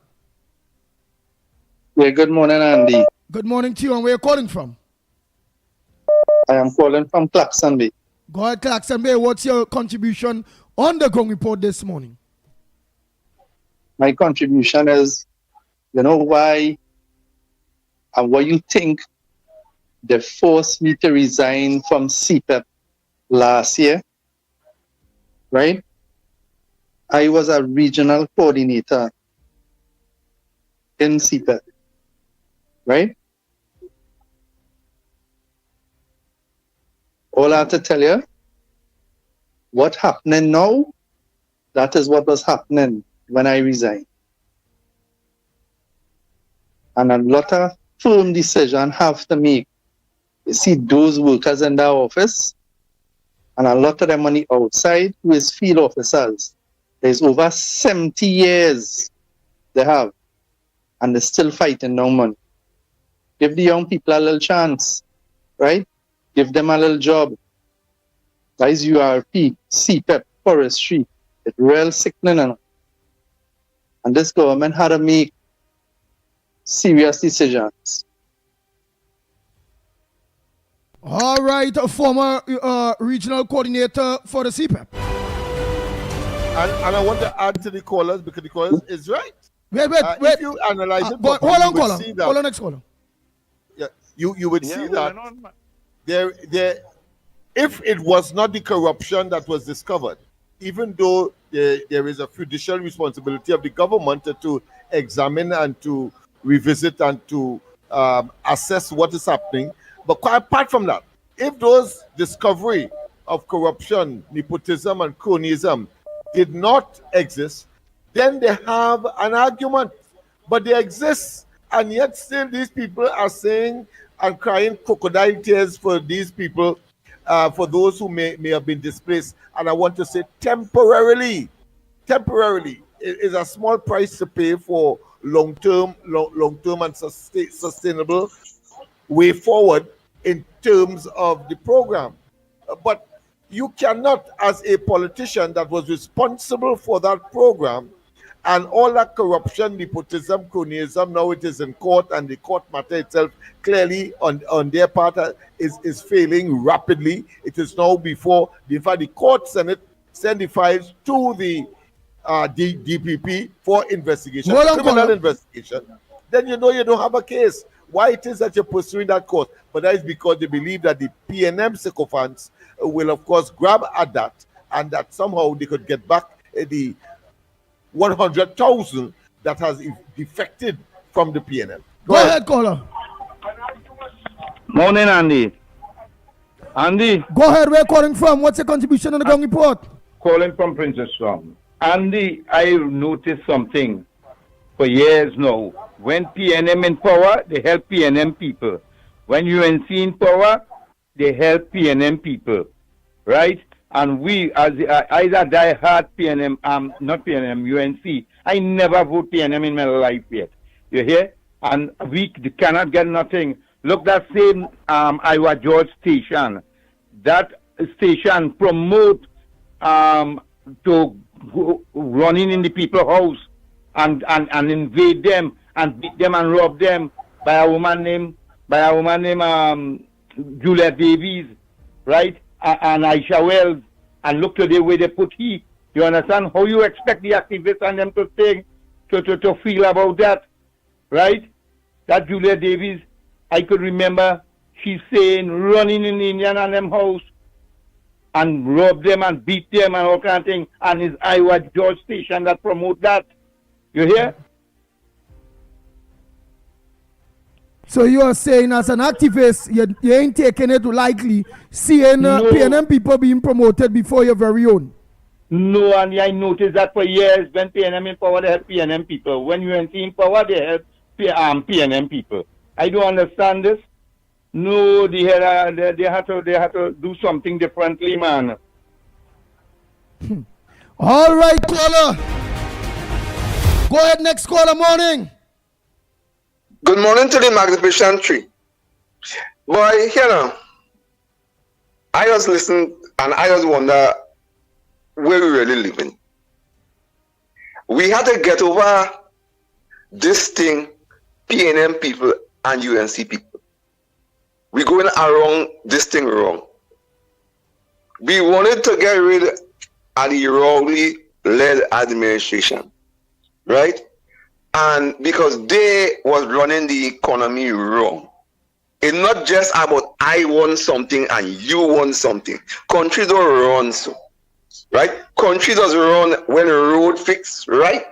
Yeah, good morning, Andy. Good morning to you, and where are you calling from? I am calling from Claxon Bay. Go ahead, Claxon Bay. What's your contribution on the Gong Report this morning? My contribution is, you know why and what you think they forced me to resign from CPEP last year, right? I was a regional coordinator in CPEP, right? All I have to tell you, what's happening now, that is what was happening when I resigned. And a lot of firm decisions have to make. You see those workers in the office, and a lot of them on the outside who is field officers. There's over 70 years they have, and they're still fighting no money. Give the young people a little chance, right? Give them a little job. That is URP, CPEP, forestry. It's real sickening. And this government had to make serious decisions. All right, a former regional coordinator for the CPEP. And I want to add to the callers because the callers is right. Wait. If you analyze it properly, hold on, you would caller. see that. Hold on, next caller. Yeah, you would see that there if it was not the corruption that was discovered, even though there is a judicial responsibility of the government to examine and to revisit and to assess what is happening, but quite apart from that, if those discovery of corruption, nepotism and cronyism did not exist, then they have an argument. But they exist, and yet still these people are saying and crying crocodile tears for these people, for those who may have been displaced. And I want to say temporarily, it is a small price to pay for long-term and sustainable way forward in terms of the program. But you cannot, as a politician that was responsible for that program and all that corruption, nepotism, cronyism, now it is in court, and the court matter itself clearly on their part is failing rapidly. It is now before, in fact, the court send the files to the DPP for investigation, criminal investigation. Then you know you don't have a case. Why it is that you're pursuing that course? But that is because they believe that the PNM sycophants will, of course, grab at that, and that somehow they could get back the 100,000 that has defected from the PNM. Go ahead, caller. Morning, Andy. Andy. Go ahead. Where are you calling from? What's your contribution on the ground report? Calling from Princess Strong. Andy, I've noticed something for years now. When PNM in power, they help PNM people. When UNC in power, they help PNM people, right? And we, as either die hard PNM, not PNM, UNC. I never vote PNM in my life yet. You hear? And we cannot get nothing. Look, that same Iowa George station. That station promote to running in the people's house and invade them and beat them and rob them by a woman named Julia Davies, right? And Aisha Wells, and look to the way they put he. You understand how you expect the activists and them to think, to feel about that, right? That Julia Davies, I could remember she's saying running in the Indian and them house and rob them and beat them and all kind of thing, and it's Iowa George station that promote that. You hear? So you are saying as an activist, you ain't taking it likely seeing PNM people being promoted before your very own? No, and I noticed that for years. When PNM in power, they help PNM people. When UNC in power, they help PNM people. I don't understand this. No, they have to do something differently, man. All right, caller. Go ahead, next caller. Morning. Good morning to the Magnificent Tree. Boy, you know, I just listen and I just wonder where we really living. We had to get over this thing, PNM people and UNC people. We're going around this thing wrong. We wanted to get rid of the wrongly led administration, right? And because they was running the economy wrong. It's not just about I want something and you want something. Country don't run so, right? Country does run when a road fix, right?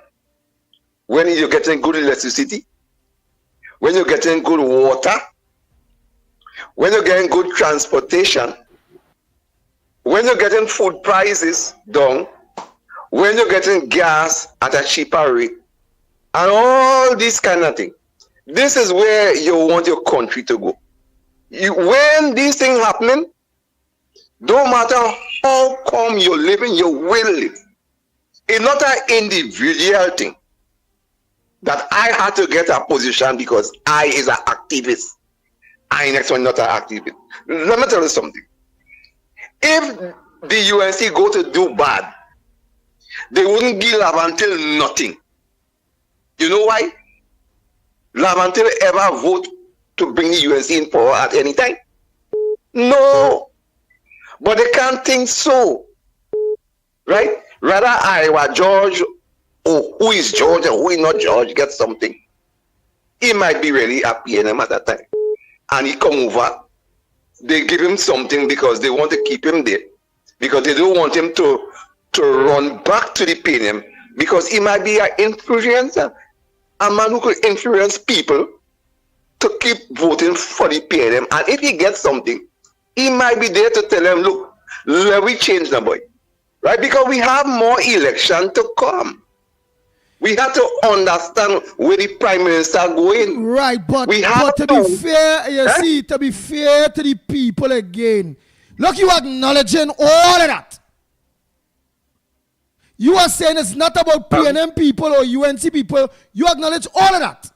When you're getting good electricity, when you're getting good water, when you're getting good transportation, when you're getting food prices down, when you're getting gas at a cheaper rate, and all this kind of thing. This is where you want your country to go. When these things happening, don't matter how come you're living, you will live. It's not an individual thing that I had to get a position because I is an activist. I next one not an activist. Let me tell you something. If the UNC go to do bad, they wouldn't give up until nothing. You know why? Lavantil ever vote to bring the UNC in power at any time. No, but they can't think so, right? Rather, Iowa George, oh, who is George and who is not George, get something. He might be really at PNM at that time. And he come over, they give him something because they want to keep him there. Because they don't want him to run back to the PNM. Because he might be an influencer. A man who could influence people to keep voting for the PNM. And if he gets something, he might be there to tell them, look, let me change the boy. Right? Because we have more election to come. We have to understand where the Prime Minister going. Right, but to be fair, you see, to be fair to the people again, look, you acknowledging all of that. You are saying it's not about PNM people or UNC people. You acknowledge all of that.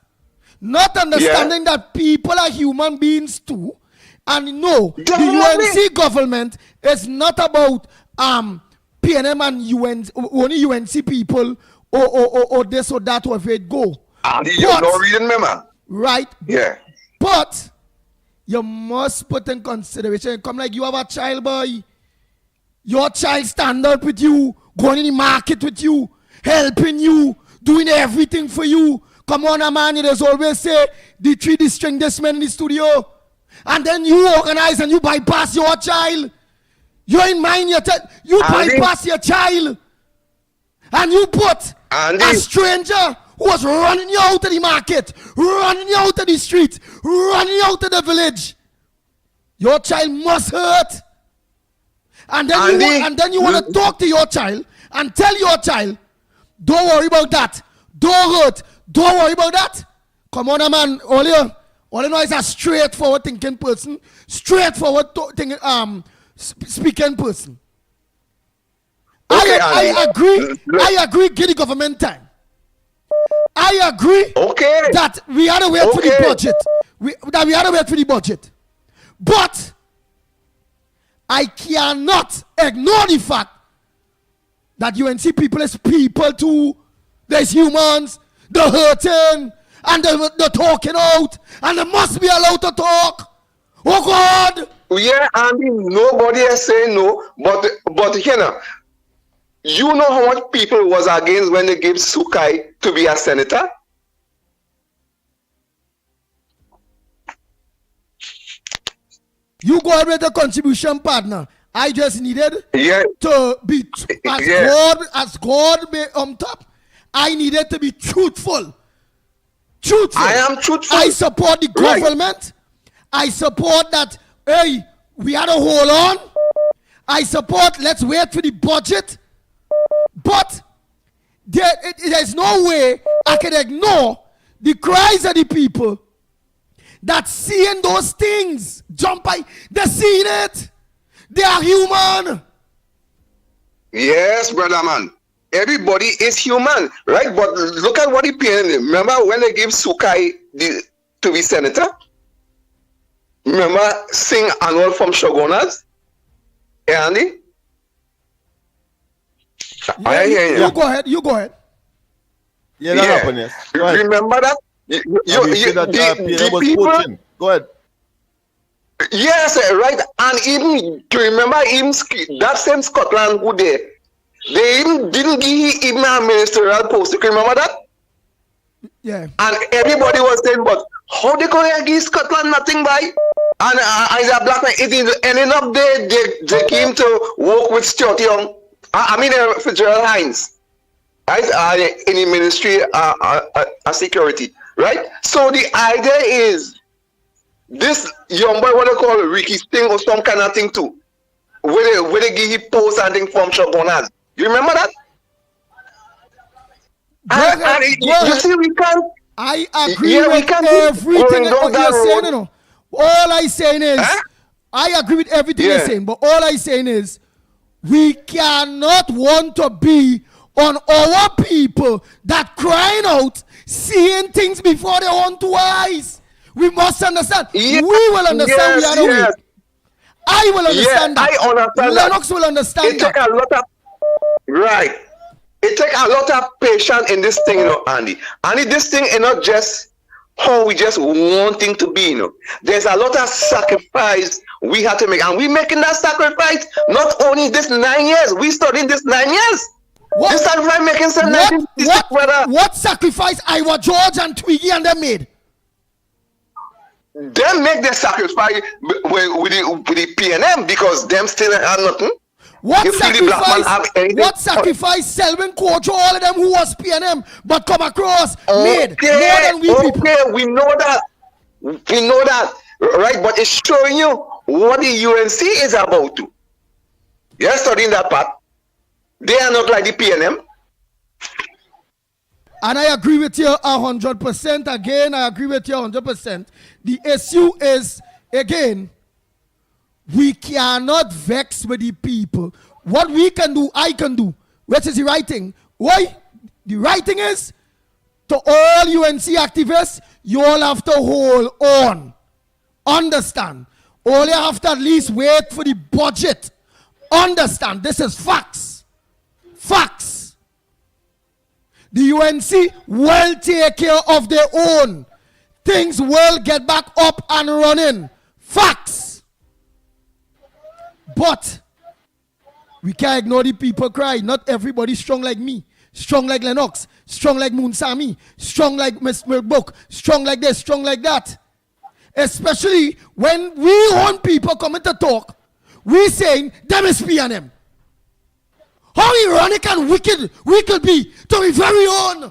Not understanding that people are human beings too. And no, the UNC government is not about PNM and only UNC people or this or that or where it go. And you don't reading me, man. Right? Yeah. But you must put in consideration. Come like you have a child, boy. Your child stand up with you, going in the market with you, helping you, doing everything for you. Come on, man, you just always say the strongest man in the studio. And then you organize and you bypass your child. You're in mind, you bypass your child. And you put a stranger who was running you out of the market, running you out of the street, running you out of the village. Your child must hurt. And then you want to talk to your child and tell your child, don't worry about that. Don't hurt. Don't worry about that. Come on, man. All you know is a straightforward thinking person, straightforward speaking person. Okay, I agree, give the government time. I agree that we had to wait for the budget. That we had to wait for the budget. But I cannot ignore the fact that UNC people is people too. There's humans, the hurting, and the talking out, and they must be allowed to talk. Oh God! Yeah, I mean, nobody is saying no, but you know how much people was against when they gave Sukai to be a senator? You go ahead with the contribution, partner. I just needed to be as God be on top. I needed to be truthful. I am truthful. I support the government. I support that, hey, we had to hold on. I support, let's wait for the budget. But there's no way I can ignore the cries of the people that seeing those things jump by. They're seeing it. They are human. Yes, brother man. Everybody is human, right? But look at what he paid. Remember when they gave Sukai to be senator? Remember Sing Annual from Shogunas? Andy? You go ahead. Yeah, that happened, yes. Go ahead. Remember that? The people, go ahead. Yes, right. And even to remember him, that same Scotland who they even didn't give him a ministerial post. You can remember that? Yeah. And everybody was saying, but how they going to give Scotland nothing by? And as a black man, it is ending up there. They came to work with Stuart Young. Fitzgerald Hines, right? In the ministry of security, right? So the idea is this young boy, what they call Ricky Sting or some kind of thing too, where they give him post and thing from Shogunas. You remember that? You see, we can't. I agree with everything you're saying. You know. All I saying is, I agree with everything you're saying, but all I saying is, we cannot want to be on our people that crying out, seeing things before their own two eyes. We must understand. Yes, we will understand we are the way. I will understand that. I understand Lennox will understand that. It takes a lot of patience in this thing, Andy. Andy, this thing is not just how we just wanting to be, There's a lot of sacrifice we have to make, and we making that sacrifice not only this 9 years, we studying this 9 years. What, this sacrifice making some what sacrifice Iowa George and Twiggy and them made? Them make their sacrifice with the PNM because them still have nothing. What sacrifice Selwyn Kojo, all of them who was PNM but come across made more than we people? Okay, we know that. We know that, right? But it's showing you what the UNC is about to. You're studying that part. They are not like the PNM. And I agree with you 100%. Again, I agree with you 100%. The issue is, again, we cannot vex with the people. What we can do, I can do. Which is the right thing. Why? The right thing is, to all UNC activists, you all have to hold on. Understand. All you have to at least wait for the budget. Understand. This is facts. Facts. The UNC will take care of their own. Things will get back up and running. Facts. But we can't ignore the people cry. Not everybody strong like me. Strong like Lennox. Strong like Moon Sami. Strong like Miss Milkbook. Strong like this. Strong like that. Especially when we own people coming to talk. We saying them is PNM. How ironic and wicked we could be to be very own.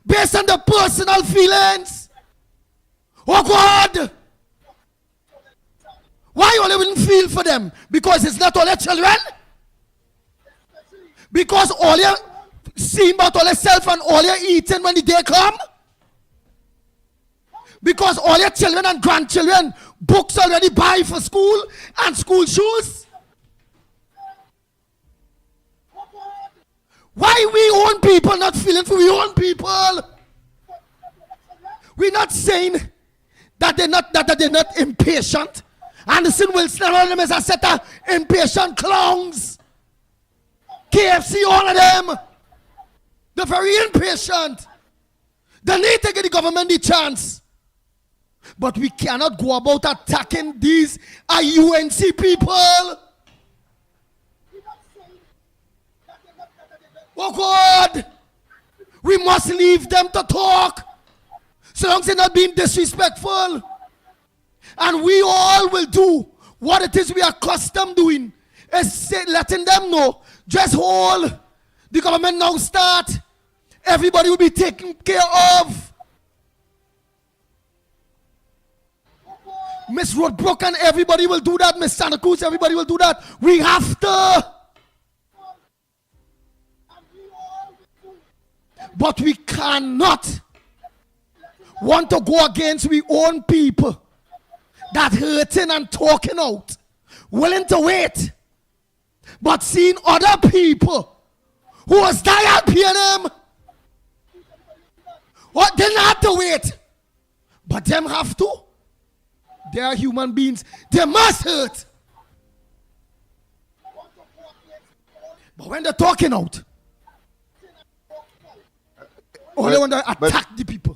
Based on the personal feelings. Oh God. Why only wouldn't feel for them? Because it's not all their children? Because all you see about all yourself and all you're eating when the day come? Because all your children and grandchildren books already buy for school and school shoes? Why we own people not feeling for we own people? We're not saying that they're not impatient. Anderson Wilson and all of them is a set of impatient clowns. KFC, all of them. They're very impatient. They need to give the government the chance. But we cannot go about attacking these UNC people. Oh God! We must leave them to talk. So long as they're not being disrespectful. And we all will do what it is we are accustomed doing. Is letting them know, just hold. The government now start. Everybody will be taken care of. Miss Roadbrook and everybody will do that. Miss Santa Cruz, everybody will do that. We have to. But we cannot want to go against we own people that hurting and talking out, willing to wait, but seeing other people who was dying at PNM, what didn't have to wait, but them have to. They are human beings. They must hurt. But when they're talking out, only when they attack the people.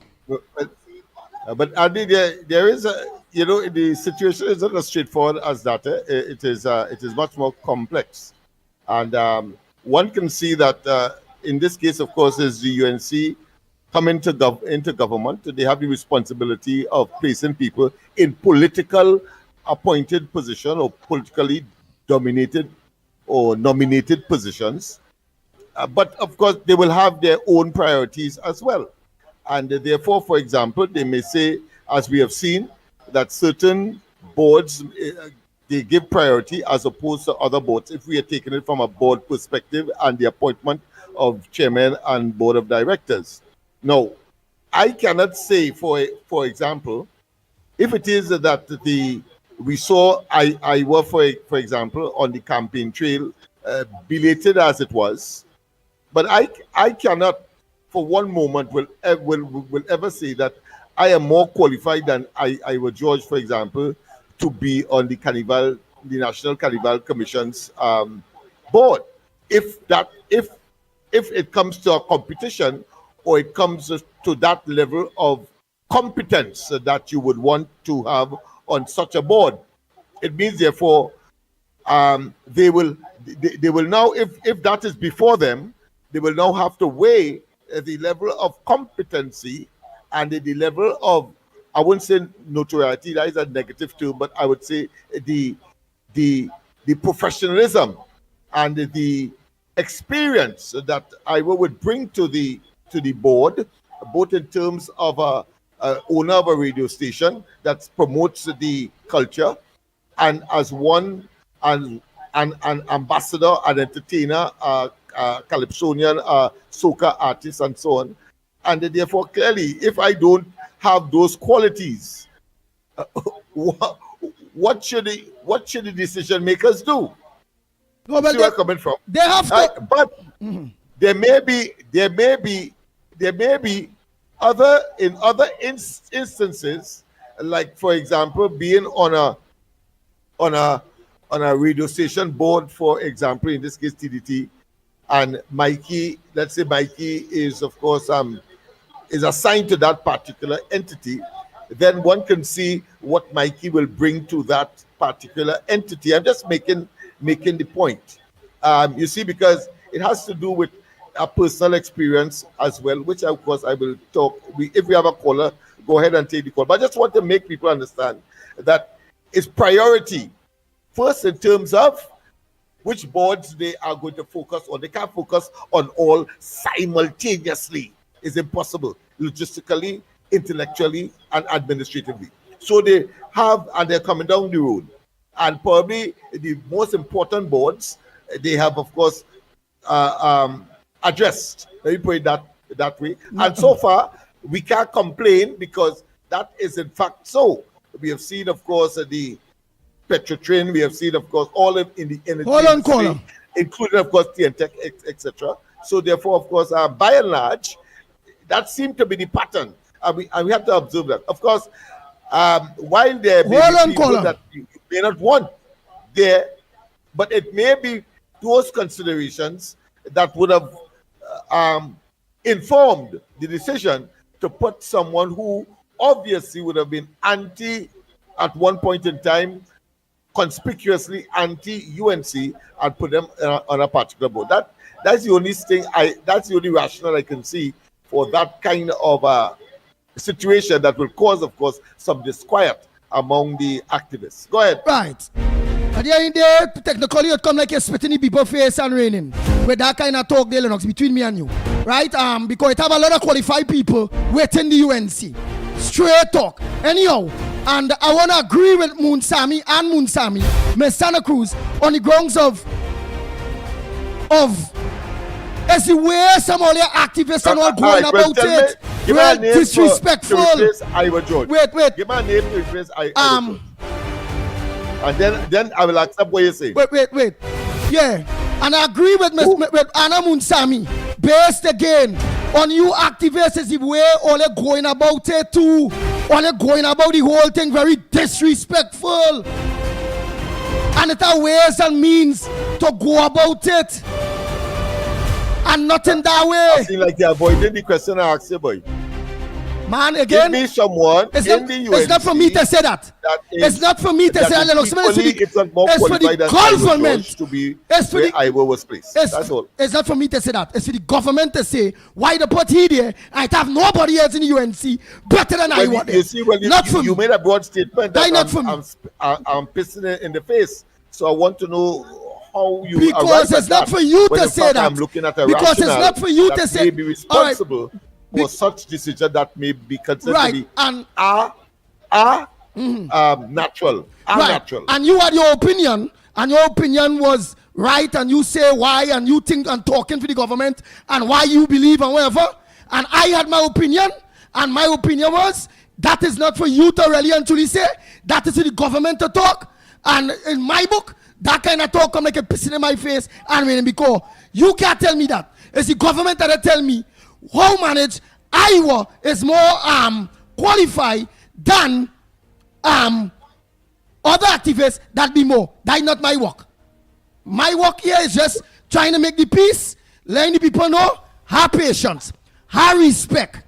But Andy, there is a, the situation is not as straightforward as that. It is much more complex, and one can see that in this case, of course, is the UNC come into government. They have the responsibility of placing people in political appointed position or politically dominated or nominated positions. But of course, they will have their own priorities as well. And therefore, for example, they may say, as we have seen, that certain boards, they give priority as opposed to other boards, if we are taking it from a board perspective and the appointment of chairman and board of directors. Now, I cannot say, for example, if it is that we saw Iowa, for example, on the campaign trail, belated as it was, but I cannot, for one moment, will ever say that I am more qualified than Iowa George, for example, to be on the National Carnival Commission's board. If it comes to a competition or it comes to that level of competence that you would want to have on such a board. It means, therefore, they will now, if that is before them, they will now have to weigh the level of competency and the level of, I wouldn't say notoriety, that is a negative term, but I would say the professionalism and the experience that Iowa would bring to the board, both in terms of a owner of a radio station that promotes the culture, and as one an ambassador, an entertainer, calypsonian, soca artist, and so on. And therefore, clearly, if I don't have those qualities, what should the decision makers do? No, See where I'm coming from? They have to. But there may be other instances, like for example, being on a radio station board, for example, in this case TDT, and Mickie, let's say Mickie is of course is assigned to that particular entity, then one can see what Mickie will bring to that particular entity. I'm just making the point. You see, because it has to do with a personal experience as well, which of course I will talk. If we have a caller, go ahead and take the call. But I just want to make people understand that it's priority first in terms of which boards they are going to focus on. They can't focus on all simultaneously. It's impossible, logistically, intellectually, and administratively. So they have, and they're coming down the road. And probably the most important boards, they have, of course, addressed. Let me put it that way. And so far, we can't complain because that is in fact so. We have seen, of course, the Petrotrain. We have seen, of course, all in the energy industry, including, of course, TNTech, etc. So therefore, of course, by and large, that seemed to be the pattern. And we have to observe that. Of course, while there may be people that you may not want there, but it may be those considerations that would have informed the decision to put someone who obviously would have been anti at one point in time, conspicuously anti-UNC, and put them on a particular board. That's the only thing that's the only rationale I can see for that kind of situation that will cause, of course, some disquiet among the activists. Go ahead. Right. At the end of the day, technically, it come like a spitting in people's face and raining. With that kind of talk there, Lennox, between me and you. Right? Because it have a lot of qualified people waiting the UNC. Straight talk. Anyhow, and I want to agree with Munsami, Miss Santa Cruz, on the grounds of as the way some of the activists are all going about it. Well, disrespectful. Wait. Give me a name to replace Iowa George. And then I will accept what you say. Wait. Yeah. And I agree with Anna Munsami. Based again on you activists is the way all they're going about it too. All they're going about the whole thing very disrespectful. And it are ways and means to go about it. And not in that way. I feel like you're avoiding the question I asked you, boy. Man, again, give me someone in the UNC. It's not for me to say that. It's not for me to say that. It's for the government to be where Iowa was placed. That's all. It's not for me to say that. It's for the government to say why they put he there. I have nobody else in the UNC better than Iowa. You see, you made a broad statement that I'm pissing it in the face. So I want to know how you because it's not for you to say that. I'm looking at a because it's not for you to say. May be responsible for such decision that may be considered to be natural. Natural. And you had your opinion, and your opinion was right, and you say why, and you think and talking for the government, and why you believe and whatever. And I had my opinion, and my opinion was that is not for you to really and truly say. That is for the government to talk. And in my book, that kind of talk come like a pissing in my face, and mean because you can't tell me that. It's the government that tell me how manage Iowa is more qualified than other activists that be more. That's not my work. My work here is just trying to make the peace, letting the people know, have patience. I respect.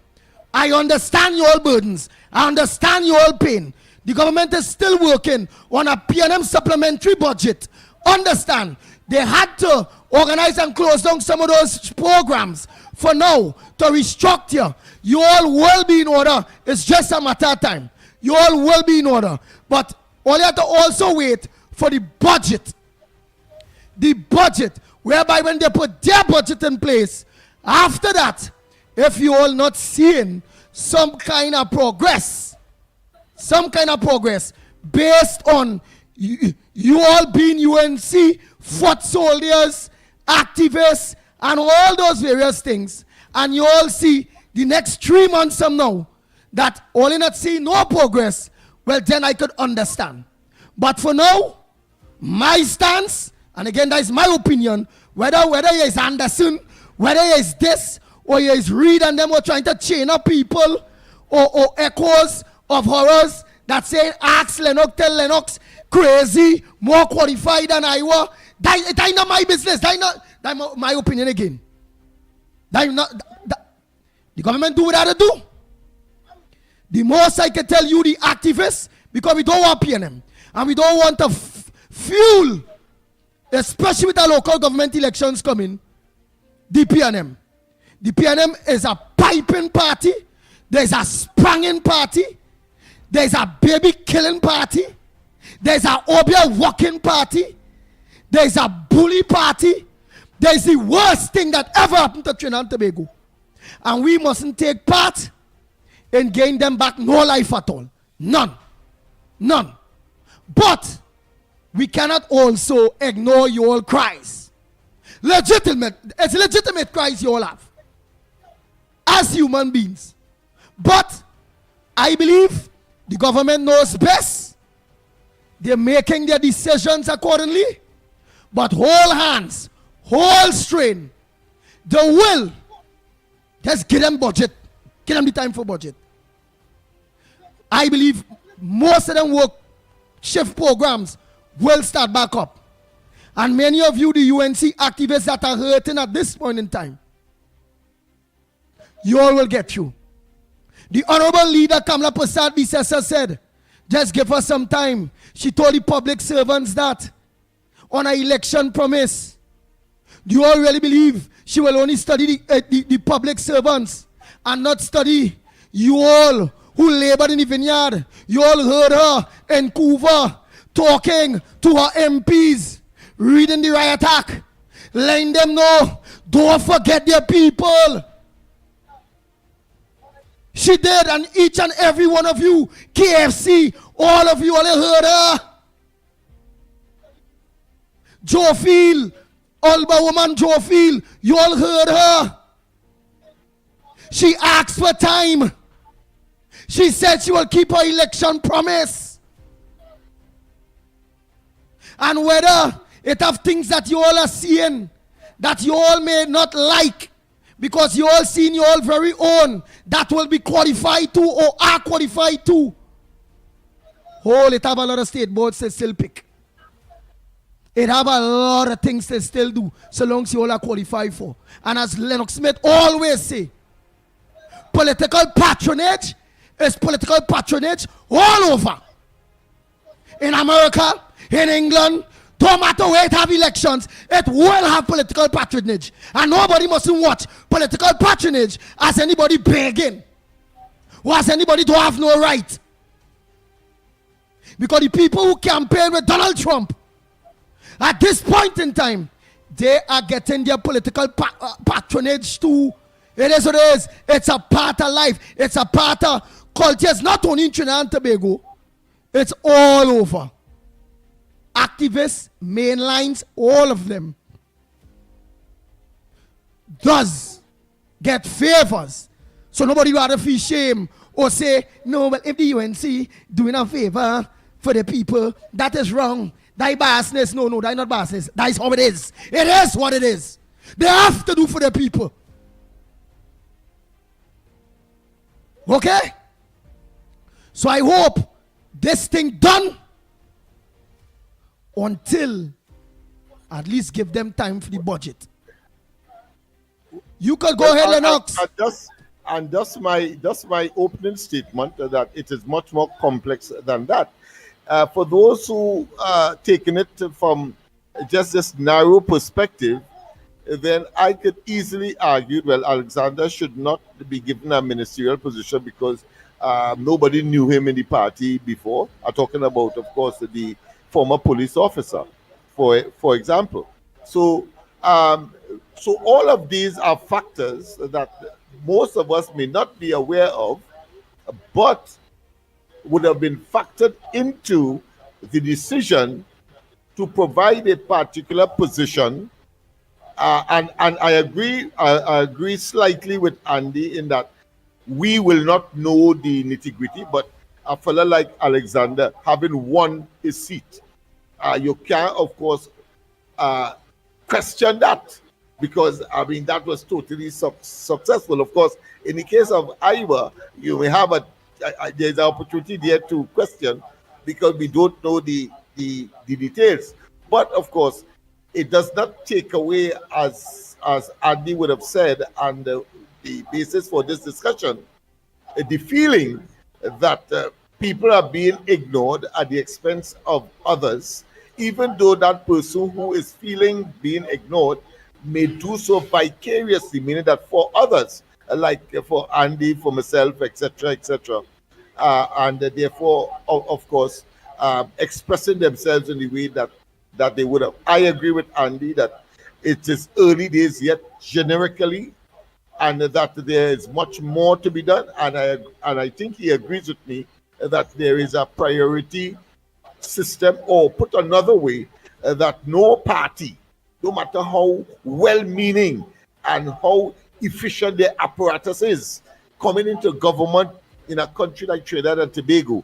I understand your burdens. I understand your pain. The government is still working on a PNM supplementary budget. Understand, they had to organize and close down some of those programs for now to restructure. You all will be in order. It's just a matter of time. You all will be in order. But all you have to also wait for the budget. The budget, whereby when they put their budget in place, after that, if you all not seeing some kind of progress based on you all being UNC, foot soldiers, activists, and all those various things, and you all see the next 3 months from now that all you not see no progress, well then I could understand. But for now, my stance, and again that is my opinion, whether it is Anderson, whether it is this, or it is Reed and them were trying to chain up people, or echoes of horrors that say ask Lennox, tell Lennox, crazy, more qualified than I were. That not my business. That my opinion again. The government do what they do. The most I can tell you, the activists, because we don't want PNM. And we don't want to fuel, especially with the local government elections coming, the PNM. The PNM is a piping party. There's a spranging party. There's a baby killing party. There's a obia walking party. There's a bully party. There's the worst thing that ever happened to Trinidad and Tobago. And we mustn't take part in gaining them back no life at all. None. None. But we cannot also ignore your cries. Legitimate. It's legitimate cries you all have. As human beings. But I believe the government knows best. They're making their decisions accordingly. But whole hands, whole strain, the will, just give them budget. Give them the time for budget. I believe most of them work shift programs will start back up. And many of you, the UNC activists that are hurting at this point in time, you all will get through. The Honorable Leader Kamala Prasad Bisesa said, just give us some time. She told the public servants that on an election promise. Do you all really believe she will only study the public servants and not study you all who labored in the vineyard? You all heard her in Couva talking to her MPs, reading the riot act, letting them know, don't forget their people. She did, and each and every one of you, KFC, all of you all heard her. Joe Field, Alba woman Joe Field, you all heard her. She asked for time. She said she will keep her election promise. And whether it have things that you all are seeing that you all may not like, because you all seen your all very own that will be qualified to or are qualified to. It have a lot of state boards to still pick. It have a lot of things to still do so long as you all are qualified for. And as Lennox Smith always say, political patronage is political patronage all over. In America, in England, no matter where it have elections, it will have political patronage. And nobody mustn't watch political patronage as anybody begging. Or as anybody to have no right. Because the people who campaign with Donald Trump, at this point in time, they are getting their political patronage too. It is what it is. It's a part of life. It's a part of culture. It's not only in Trinidad and Tobago. It's all over. Activists, mainlines, all of them does get favors. So nobody rather feel shame or say, no, but if the UNC doing a favor for the people, that is wrong. That biasness. No, that is not biasness. That is how it is. It is what it is. They have to do for the people. Okay? So I hope this thing done until at least give them time for the budget. You could go ahead, Lennox. And that's my opening statement, that it is much more complex than that. For those who are taking it from just this narrow perspective, then I could easily argue, well, Alexander should not be given a ministerial position because nobody knew him in the party before. I'm talking about, of course, the former police officer, for example. So, so all of these are factors that most of us may not be aware of, but would have been factored into the decision to provide a particular position. And I agree slightly with Andy in that we will not know the nitty-gritty, but a fella like Alexander having won his seat, you can, of course, question that, because I mean that was totally successful. Of course, in the case of Iowa, you may have there's an opportunity there to question because we don't know the details. But of course, it does not take away, as Andy would have said, and the basis for this discussion, the feeling that people are being ignored at the expense of others, even though that person who is feeling being ignored may do so vicariously, meaning that for others, like for Andy, for myself, etc., and therefore, of course, expressing themselves in the way that they would have. I agree with Andy that it is early days yet, generically, and that there is much more to be done. And I think he agrees with me that there is a priority system, or put another way, that no party, no matter how well-meaning and how efficient their apparatus is, coming into government in a country like Trinidad and Tobago,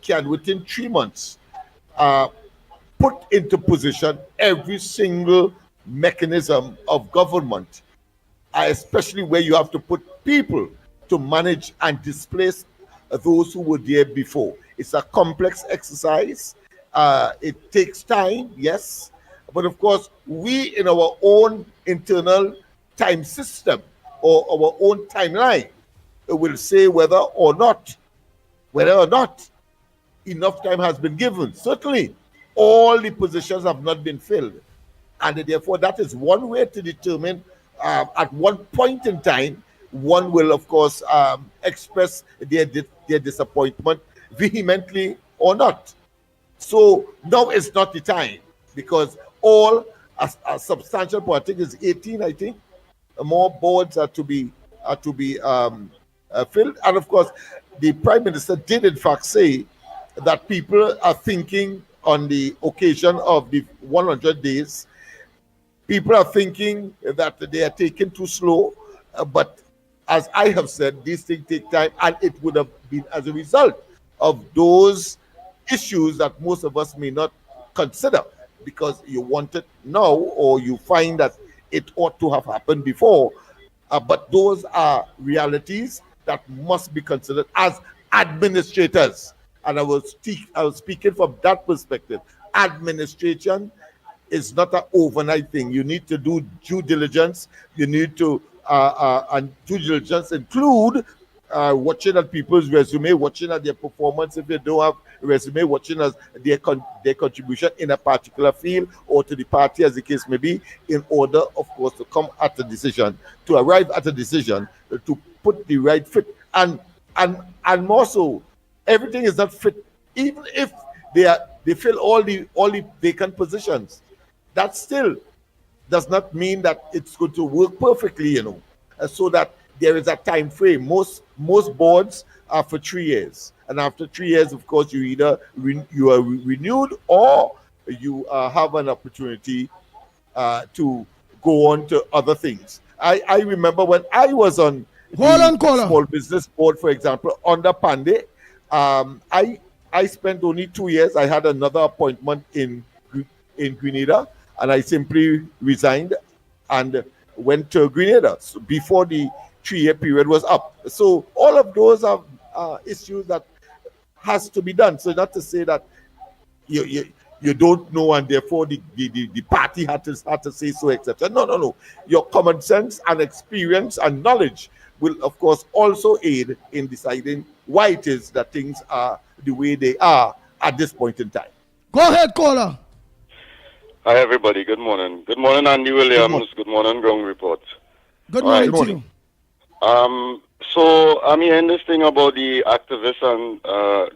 can within 3 months put into position every single mechanism of government, especially where you have to put people to manage and displace those who were there before. It's a complex exercise. It takes time, yes, but of course, we in our own internal time system or our own timeline will say whether or not enough time has been given. Certainly, all the positions have not been filled, and therefore that is one way to determine at one point in time one will, of course, express their disappointment vehemently or not. So now is not the time, because all a substantial part, I think is 18, I think, more boards are to be filled. And of course, the Prime Minister did in fact say that people are thinking on the occasion of the 100 days, people are thinking that they are taking too slow, but as I have said, these things take time, and it would have been as a result of those issues that most of us may not consider, because you want it now, or you find that it ought to have happened before. But those are realities that must be considered as administrators. And I was speaking from that perspective. Administration is not an overnight thing. You need to do due diligence. You need to, and due diligence include watching at people's resume, watching at their performance if they don't have resume, watching at their contribution in a particular field or to the party, as the case may be, in order, of course, to come at a decision, to arrive at a decision, to put the right fit. And more so, everything is not fit, even if they fill all the vacant positions. That still does not mean that it's going to work perfectly, so that there is a time frame. Most boards are for 3 years, and after 3 years, of course, you either you are renewed or you have an opportunity to go on to other things. I remember when I was on small business board, for example, under Pandey, I spent only 2 years. I had another appointment in Grenada, and I simply resigned and went to Grenada before the 3-year period was up. So all of those are issues that has to be done. So not to say that you don't know and therefore the party had to say so, etc. No. Your common sense and experience and knowledge will, of course, also aid in deciding why it is that things are the way they are at this point in time. Go ahead, caller. Hi, everybody. Good morning. Good morning, Andy Williams. Good morning, Ground Report. Good morning to you. So I'm hearing this thing about the activists and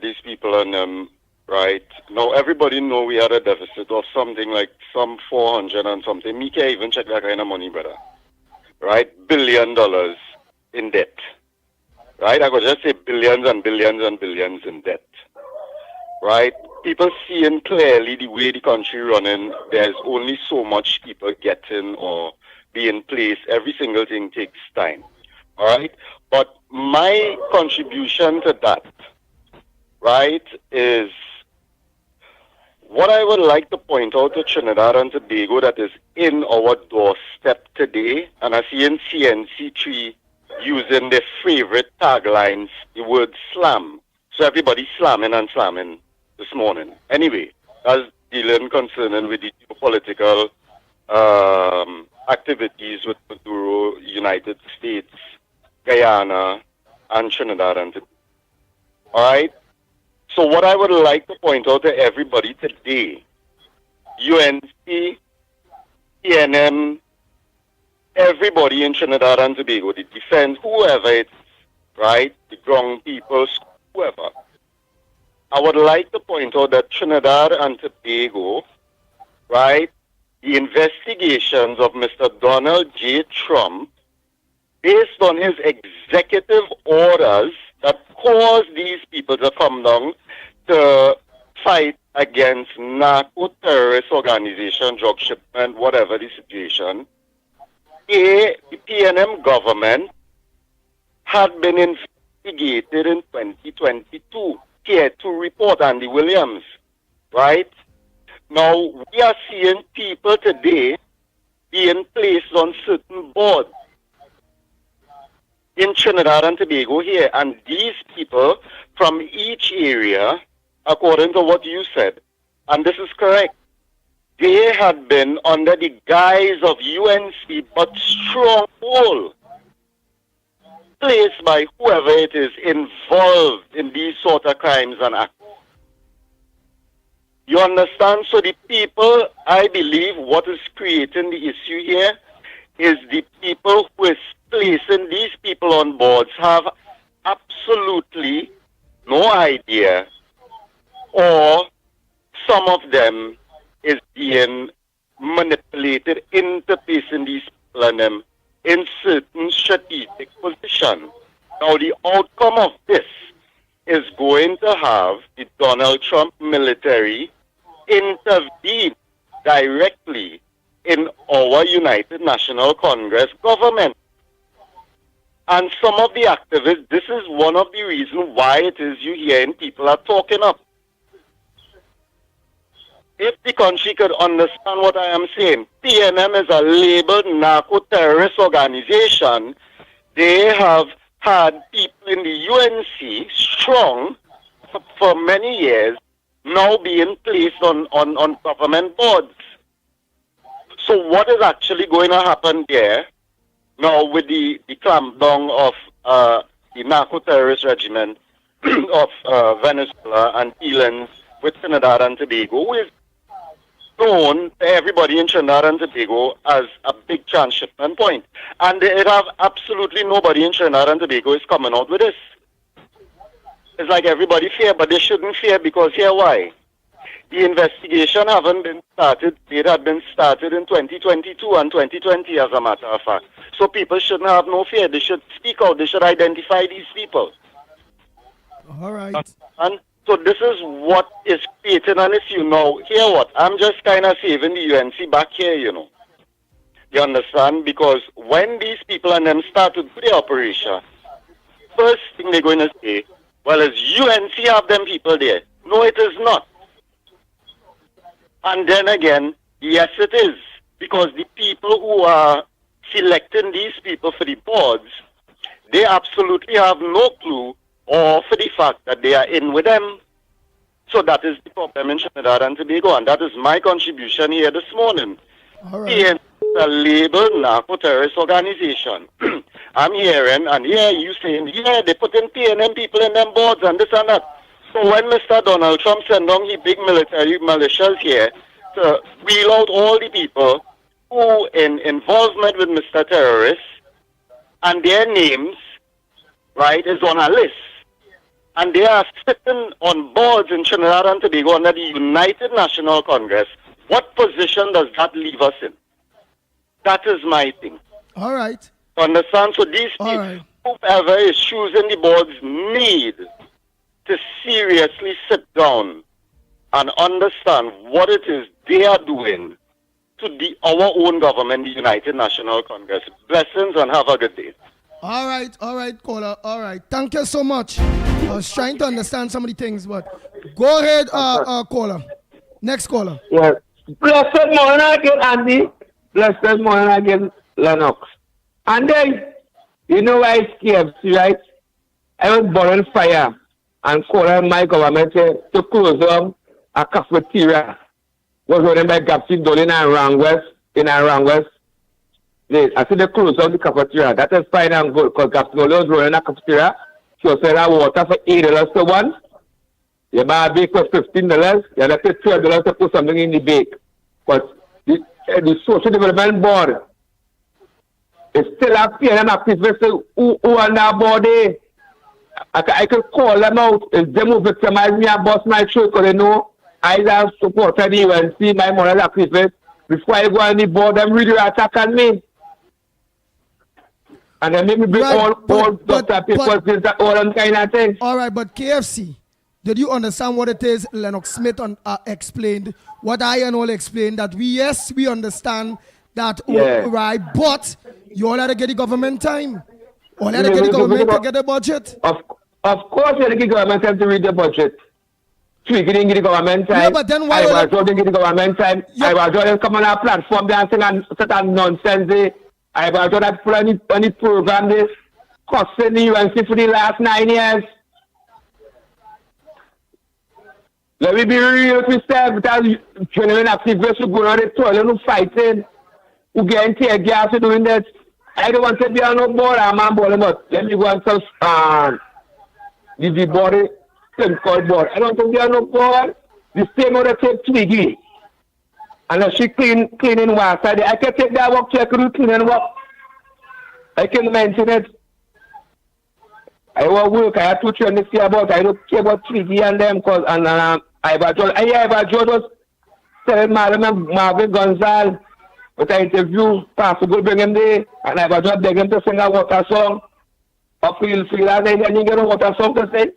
these people and them, right? Now, everybody know we had a deficit of something like some 400 and something. Me can't even check that kind of money, brother. Right? $1 billion in debt. Right? I could just say billions and billions and billions in debt. Right? People seeing clearly the way the country running, there's only so much people getting or being placed. Every single thing takes time. All right? But my contribution to that, right, is what I would like to point out to Trinidad and Tobago that is in our doorstep today, and I see in CNC3 using their favorite taglines, the word slam. So everybody's slamming and slamming this morning. Anyway, that's dealing concerning with the geopolitical activities with Maduro, United States, Guyana, and Trinidad and Tobago. All right? So what I would like to point out to everybody today, UNC, PNM, everybody in Trinidad and Tobago, the defense, whoever it is, right, the ground people, whoever, I would like to point out that Trinidad and Tobago, right, the investigations of Mr. Donald J. Trump, based on his executive orders that caused these people to come down to fight against narco-terrorist organization, drug shipment, whatever the situation, the PNM government had been investigated in 2022. Here to report, Andy Williams, right? Now, we are seeing people today being placed on certain boards in Trinidad and Tobago here, and these people from each area, according to what you said, and this is correct, they had been under the guise of UNC, but stronghold, placed by whoever it is involved in these sort of crimes and acts. You understand? So the people, I believe, what is creating the issue here is the people who is placing these people on boards have absolutely no idea, or some of them is being manipulated into placing these people on them in certain strategic position. Now, the outcome of this is going to have the Donald Trump military intervene directly in our United National Congress government. And some of the activists, this is one of the reasons why it is you hearing people are talking up. If the country could understand what I am saying, PNM is a labeled narco-terrorist organization. They have had people in the UNC strong for many years, now being placed on government boards. So what is actually going to happen there now with the clampdown of the narco-terrorist regiment of Venezuela and dealings with Trinidad and Tobago, who is known to everybody in Trinidad and Tobago as a big transshipment point. And they have absolutely nobody in Trinidad and Tobago is coming out with this. It's like everybody fear, but they shouldn't fear, because here why? The investigation haven't been started. It had been started in 2022 and 2020, as a matter of fact. So people shouldn't have no fear. They should speak out. They should identify these people. All right. And so this is what is creating an issue now. Hear what? I'm just kind of saving the UNC back here, you know. You understand? Because when these people and them start to do the operation, first thing they're going to say, well, is UNC have them people there? No, it is not. And then again, yes, it is. Because the people who are selecting these people for the boards, they absolutely have no clue or for the fact that they are in with them. So that is the problem in Trinidad and Tobago, and that is my contribution here this morning. All right. PNM is a labeled narco-terrorist organization. I'm hearing, and yeah, you saying, yeah, they put in PNM people in them boards and this and that. So when Mr. Donald Trump sent down his big military militias here to wheel out all the people who in involvement with Mr. Terrorist, and their names, right, is on a list. And they are sitting on boards in Trinidad and Tobago under the United National Congress. What position does that leave us in? That is my thing. All right. Understand? So these people, whoever is choosing the boards, need to seriously sit down and understand what it is they are doing to our own government, the United National Congress. Blessings and have a good day. All right, caller. All right. Thank you so much. I was trying to understand some of the things, but go ahead, caller. Next caller. Yes. Blessed morning again, Andy. Blessed morning again, Lennox. And then, you know why it's KFC, right? I was born on fire and calling my government to close down a cafeteria. Was running by Gapsi Dolin and Rangwest, in Rangwest. I see they close down the cafeteria. That is fine and good, because Gapsi Dolin was running a cafeteria. She was selling water for $8 to one. You buy a bake for $15. You have to pay $12 to put something in the bake. But the Social Development Board is still up here and activists who on that board there. I could call them out. If them who victimize me and bust my truck, because they know I have supported the UNC, my moral activists. Before I go on the board, them really attacking me. And then make me bring all doctor papers, all that kind of thing. All right, but KFC, did you understand what it is Lennox Smith explained? What I and all explained, that we understand that, right, but you all have to get the government time. All have to get the government to get the budget. Of course, you have to get the government time to read the budget. So you didn't get the government time. Yeah, but then why? I was didn't get the government time. I was just come on our platform dancing and certain nonsense there. I was just put on the program this costing the UNC for the last 9 years. Let me be real with yourself, because genuine activists who go on the toilet who fighting, who getting tear gas and doing that. I don't want to be on no board, I'm on board, but let me go and tell the board, called board. I don't want to be on no board. The same other take Twiggy. And she cleaning water. I can take that work, check the cleaning work. I can mention it. I want work, I have to train this year about, I don't care about Twiggy and them, because, and I was telling Madam Marvin Gonzalez, but I interview Pastor Good bring him there, and I was just begging him to sing a water song. Up feel and then you get a water song to sing.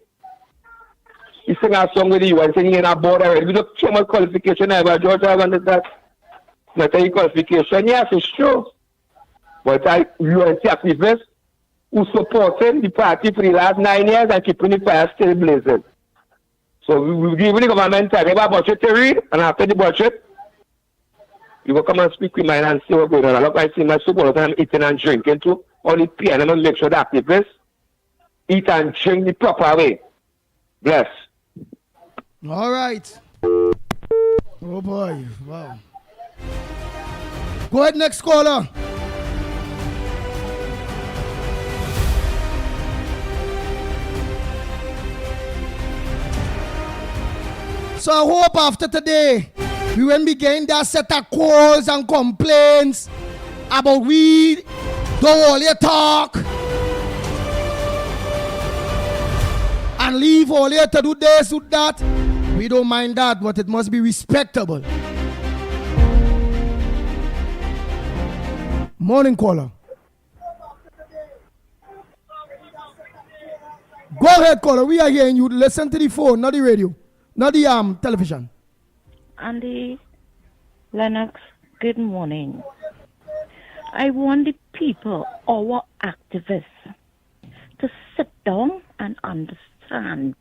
He sing a song with you and singing in a board already. We don't too much qualification, I was George, I wanted that. Not any qualification, yes, it's true. But UNC activists who supported the party for the last 9 years and keeping the fire still blazing. So we give the government time. We have a budget to read, and after the budget, you will come and speak with mine and see what's going on. I look, I see my support, and I'm eating and drinking too. Only pay, and I'm going to make sure the activists eat and drink the proper way. Bless. All right. Oh boy, wow. Go ahead, next caller. So I hope after today, we won't be getting that set of calls and complaints about we don't only talk and leave all here to do this, do that. We don't mind that, but it must be respectable. Morning caller. Go ahead, caller. We are hearing you. Listen to the phone, not the radio. Not the television. Andy, Lennox, good morning. I want the people, our activists, to sit down and understand.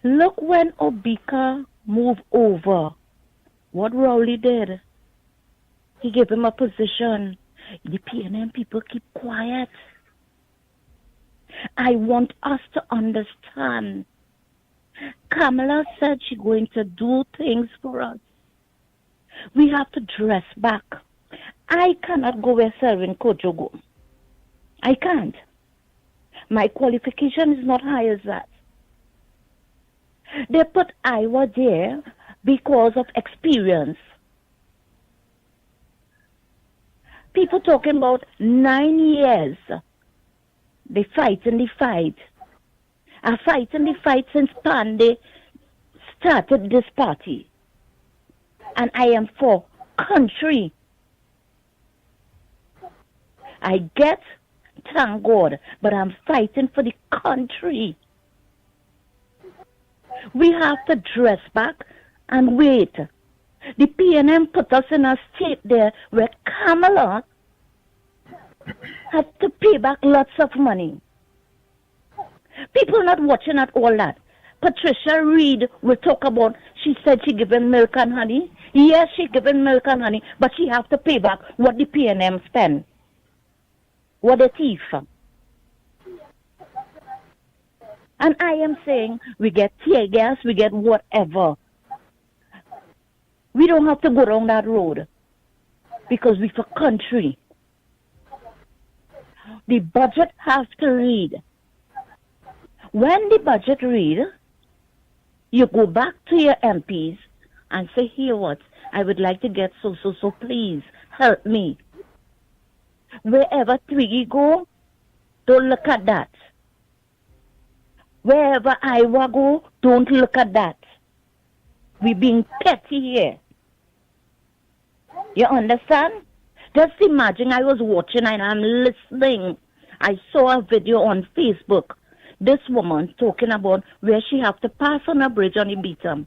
Look when Obika moved over, what Rowley did. He gave him a position. The PNM people keep quiet. I want us to understand. Kamala said she's going to do things for us. We have to dress back. I cannot go where serving Kojogo. I can't. My qualification is not high as that. They put Iowa there because of experience. People talking about 9 years. They fighting the fight. I fighting the fight since Pandey started this party. And I am for country. I get, thank God, but I'm fighting for the country. We have to dress back and wait. The PNM put us in a state there where Kamala has to pay back lots of money. People not watching at all that. Patricia Reed will talk about, she said she given milk and honey. Yes, she given milk and honey, but she have to pay back what the PNM spend. What a thief. And I am saying, we get tear gas, we get whatever. We don't have to go down that road because we for country. The budget has to read. When the budget read, you go back to your MPs and say, here what, I would like to get so, please help me. Wherever Twiggy go, don't look at that. Wherever Iowa go, don't look at that. We being petty here. You understand? Just imagine I was watching and I'm listening. I saw a video on Facebook. This woman talking about where she have to pass on a bridge on the Beatum.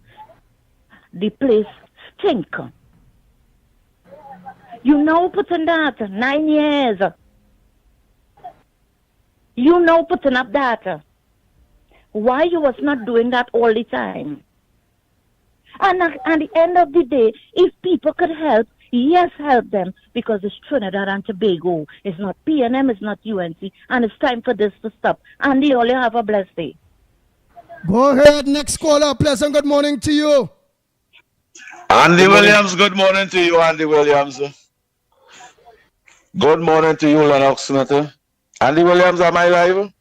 The place stink. You know putting that 9 years. You know putting up that. Why you was not doing that all the time? And at the end of the day, if people could help, yes, help them, because it's Trinidad and Tobago. It's not PNM, it's not UNC, and it's time for this to stop. And they only have a blessed day. Go ahead, next caller. Pleasant good morning to you. Andy Williams, good morning to you, Andy Williams. Good morning to you, Lennox Smith. Andy Williams, am I live?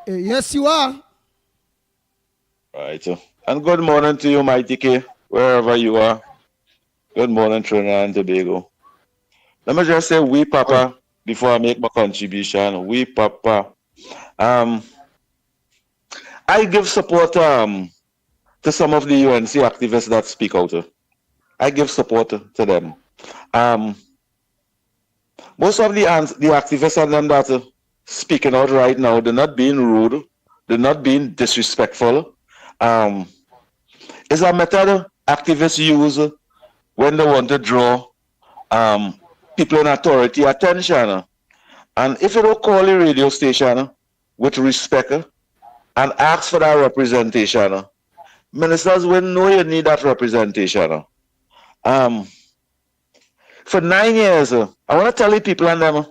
Yes, you are. Right. And good morning to you, Mickie K, wherever you are. Good morning, Trinidad and Tobago. Let me just say, we Papa, before I make my contribution. We Papa. I give support to some of the UNC activists that speak out. I give support to them. Most of the activists and them that speaking out right now, they're not being rude, they're not being disrespectful. It's a method activists use when they want to draw people in authority attention. And if you don't call the radio station with respect and ask for that representation, ministers will know you need that representation. For 9 years, I want to tell you people and them,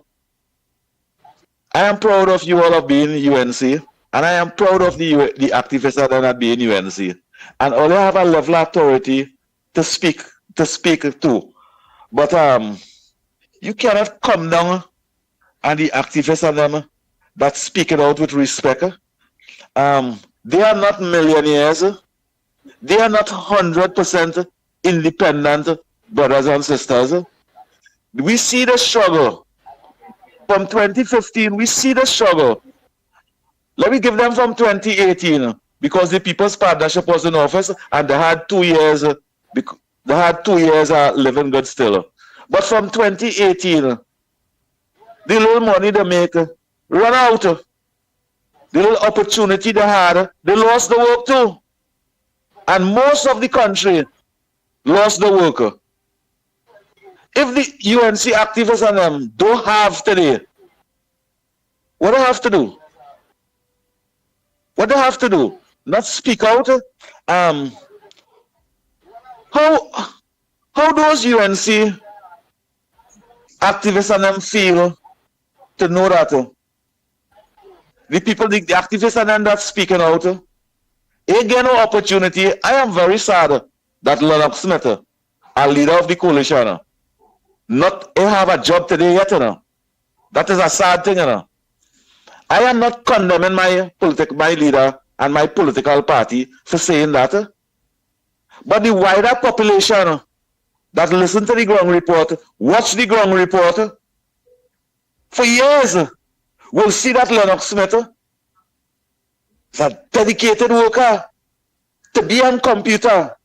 I am proud of you all of being UNC, and I am proud of the activists that are not being UNC. And all you have a level of authority to speak to. But you cannot come down and the activists and them that speak it out with respect. They are not millionaires. They are not 100% independent brothers and sisters. We see the struggle. From 2015, we see the struggle. Let me give them from 2018, because the People's Partnership was in office and they had 2 years. They had 2 years living good still. But from 2018, the little money they make run out. The little opportunity they had, they lost the work too. And most of the country lost the work. If the UNC activists and them don't have today, what do they have to do? What do they have to do? Not speak out? How those UNC activists and them feel to know that the people, the activists and them that's speaking out, they get no opportunity. I am very sad that Lennox Smith, a leader of the coalition, not have a job today yet, That is a sad thing, you know. I am not condemning my leader and my political party for saying that. But the wider population that listen to the ground report, watch the ground report, for years, will see that Lennox Smith is a dedicated worker to be on computer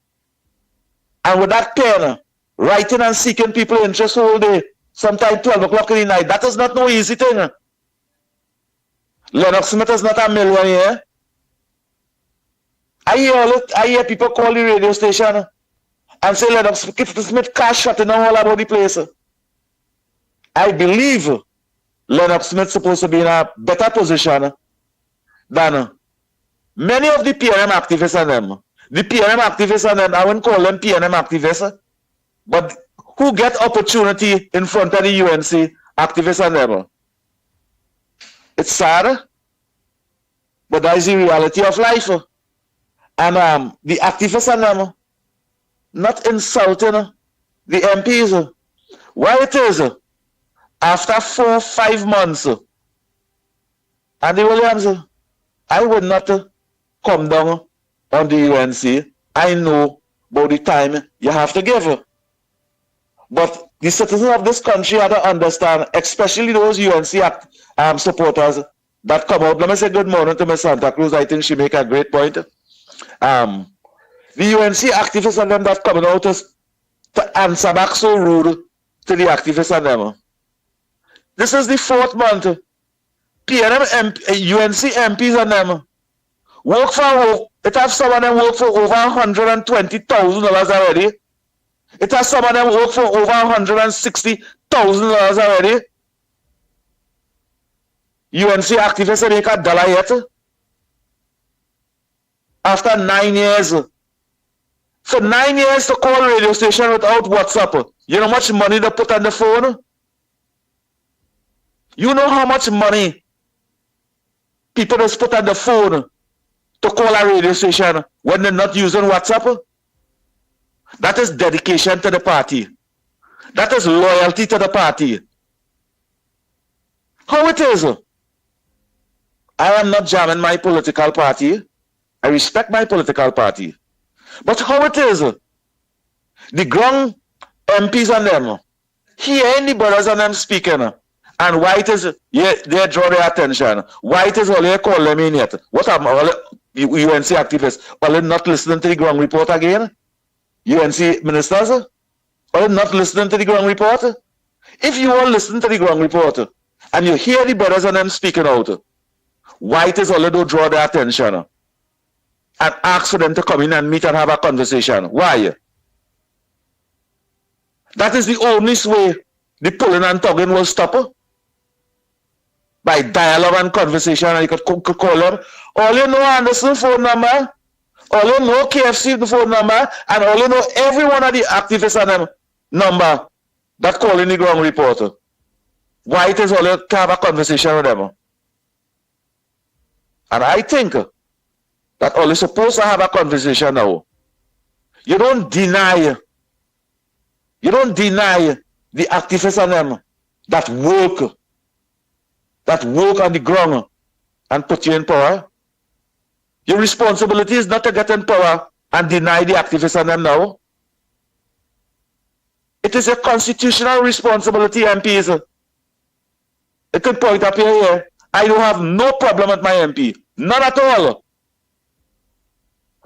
and with that pen, writing and seeking people interest all day, sometimes 12 o'clock in the night. That is not no easy thing. Lennox Smith is not a millionaire. I hear people call the radio station and say Lennox Smith cash shutting all about the place. I believe Lennox Smith supposed to be in a better position than many of the PNM activists and them. The PNM activists and them, I wouldn't call them PNM activists, but who get opportunity in front of the UNC activists and them. It's sad, but that is the reality of life. And the activists and them not insulting the MPs. Why it is, after 4-5 months, Andy Williams, I would not come down on the UNC. I know about the time you have to give. But the citizens of this country have to understand, especially those UNC supporters that come out. Let me say good morning to Ms. Santa Cruz. I think she make a great point. The UNC activists and them that coming out to answer back so rude to the activists and them. This is the 4th month. PNM UNC MPs and them work for, it has some of them work for over $120,000 already. It has some of them work for over $160,000 already. UNC activists make $1 yet. After 9 years. For 9 years to call radio station without WhatsApp. You know how much money they put on the phone? You know how much money people just put on the phone to call a radio station when they're not using WhatsApp? That is dedication to the party. That is loyalty to the party. How it is? I am not jamming my political party. I respect my political party. But how it is? The ground MPs and them, hearing the brothers and them speaking, and why it is, they draw their attention. Why it is all they call them in yet? What are all UNC activists? Are they not listening to the ground report again? UNC ministers? Are they not listening to the ground report? If you all listen to the ground report, and you hear the brothers and them speaking out, why it is all they don't draw their attention? And ask for them to come in and meet and have a conversation. Why? That is the only way the pulling and tugging will stop. By dialogue and conversation, and you could call them. All you know Anderson phone number, all you know KFC phone number, and all you know every one of the activists and them number that call in the ground report. Why it is all you can have a conversation with them. And I think that all you're supposed to have a conversation now. You don't deny the activists and them that work on the ground and put you in power. Your responsibility is not to get in power and deny the activists and them now. It is a constitutional responsibility, MPs. It can point up here. I don't have no problem with my MP. None at all.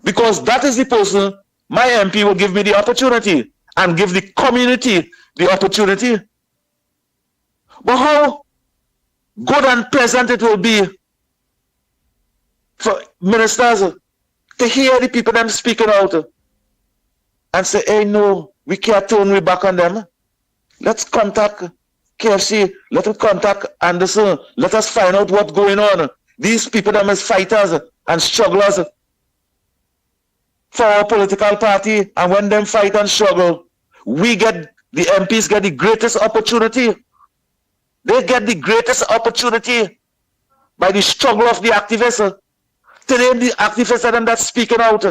Because that is the person, my MP will give me the opportunity and give the community the opportunity. But how good and pleasant it will be for ministers to hear the people them speaking out and say, hey, no, we can't turn we back on them. Let's contact KFC. Let us contact Anderson. Let us find out what's going on. These people them as fighters and strugglers for our political party, and when them fight and struggle, the MPs get the greatest opportunity. They get the greatest opportunity by the struggle of the activists. Today, the activists and them that's speaking out